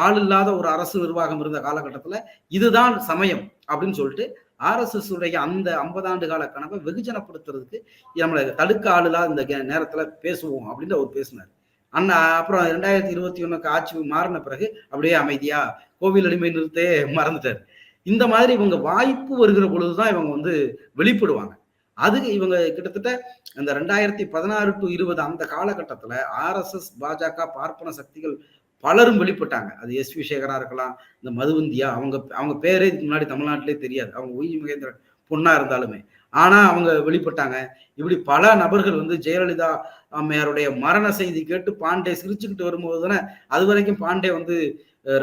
ஆள் இல்லாத ஒரு அரசு நிர்வாகம் இருந்த காலகட்டத்துல இதுதான் சமயம் அப்படின்னு சொல்லிட்டு ஆர்எஸ்எஸ் உடைய அந்த 50 ஆண்டு கால கனவை வெகுஜனப்படுத்துறதுக்கு நம்மளை தடுக்க ஆள் இல்லாத இந்த நேரத்துல பேசுவோம் அப்படின்னு அவர் பேசினார். அப்புறம் 2021 ஆட்சி மாறின பிறகு அப்படியே அமைதியா கோவில் அடிமை நிறுத்தே மறந்துட்டார். இந்த மாதிரி இவங்க வாய்ப்பு வருகிற பொழுதுதான் இவங்க வந்து வெளிப்படுவாங்க. அதுக்கு இவங்க கிட்டத்தட்ட அந்த 2016 to 20 அந்த காலகட்டத்துல ஆர்எஸ்எஸ், பாஜக, பார்ப்பன சக்திகள் பலரும் வெளிப்பட்டாங்க. அது எஸ் வி சேகரா இருக்கலாம், இந்த மதுவந்தியா, அவங்க பேரே முன்னாடி தமிழ்நாட்டிலே தெரியாது, அவங்க ஒய் மகேந்திரன் பொண்ணா இருந்தாலுமே. ஆனா அவங்க வெளிப்பட்டாங்க. இப்படி பல நபர்கள் வந்து ஜெயலலிதா அம்மையாருடைய மரண செய்தி கேட்டு பாண்டே சிரிச்சுக்கிட்டு வரும்போது தானே, அது வரைக்கும் பாண்டே வந்து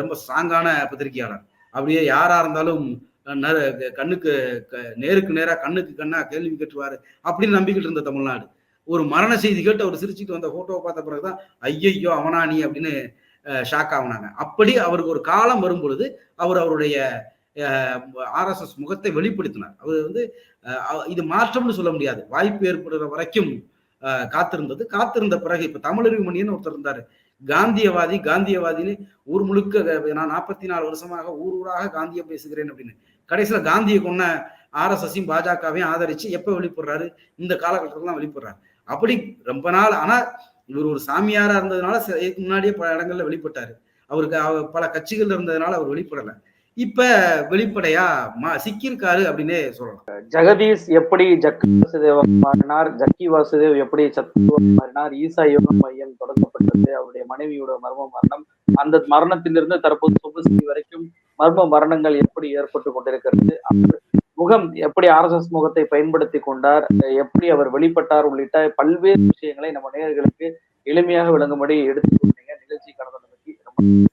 ரொம்ப ஸ்ட்ராங்கான பத்திரிகையாளர். அப்படியே யாரா இருந்தாலும் கண்ணுக்கு நேருக்கு நேரா கண்ணுக்கு கண்ணா கேள்வி கேட்டுருவாரு அப்படின்னு நம்பிக்கிட்டு இருந்த தமிழ்நாடு. ஒரு மரண செய்தி கேட்டு அவர் சிரிச்சுட்டு வந்த போட்டோவை பார்த்த பிறகுதான் ஐயையோ அவனா நீ அப்படின்னு ஷாக் ஆகுனாங்க. அப்படி அவருக்கு ஒரு காலம் வரும் பொழுது அவருடைய ஆர்எஸ்எஸ் முகத்தை வெளிப்படுத்தினார். அவர் வந்து இது மாற்றம்னு சொல்ல முடியாது, வாய்ப்பு ஏற்படுற வரைக்கும் காத்திருந்தது. காத்திருந்த பிறகு இப்ப தமிழறிவு மணியன்னு ஒருத்தர் இருந்தாரு, காந்தியவாதின்னு ஊர் முழுக்க நான் 44 வருஷமாக ஊர் ஊராக காந்தியை பேசுகிறேன் அப்படின்னு. கடைசியில காந்தியை கொன்ன ஆர்எஸ்எஸையும் பாஜகவையும் ஆதரிச்சு எப்ப வெளிப்படுறாரு? இந்த காலகட்டத்தில் தான் வெளிப்படுறாரு. அப்படி ரொம்ப நாள். ஆனா இவர் ஒரு சாமியாரா இருந்ததுனால முன்னாடியே பல இடங்கள்ல வெளிப்பட்டாரு. அவருக்கு பல கட்சிகள் இருந்ததுனால அவர் வெளிப்படல. இப்ப வெளிப்படையா சிக்கியிருக்காரு அப்படின்னே சொல்லலாம். ஜெகதீஷ் எப்படி ஜக்கி வாசுதேவ் மாறினார், ஜக்கி வாசுதேவ் எப்படி சத்குரு மாறினார், ஈசா யோகா மையம் தொடங்கப்பட்டது, அவருடைய மனைவியோட மர்ம மரணம், அந்த மரணத்திலிருந்து தற்போது சுபஸ்ரீ வரைக்கும் மர்ம மரணங்கள் எப்படி ஏற்பட்டு கொண்டிருக்கிறது, அவர் முகம் எப்படி RSS முகத்தை பயன்படுத்தி கொண்டார், எப்படி அவர் வெளிப்பட்டார் உள்ளிட்ட பல்வேறு விஷயங்களை நம்ம நேயர்களுக்கு எளிமையாக விளங்கும்படி எடுத்துக் கொடுத்தீங்க. நிகழ்ச்சி கடந்த பற்றி ரொம்ப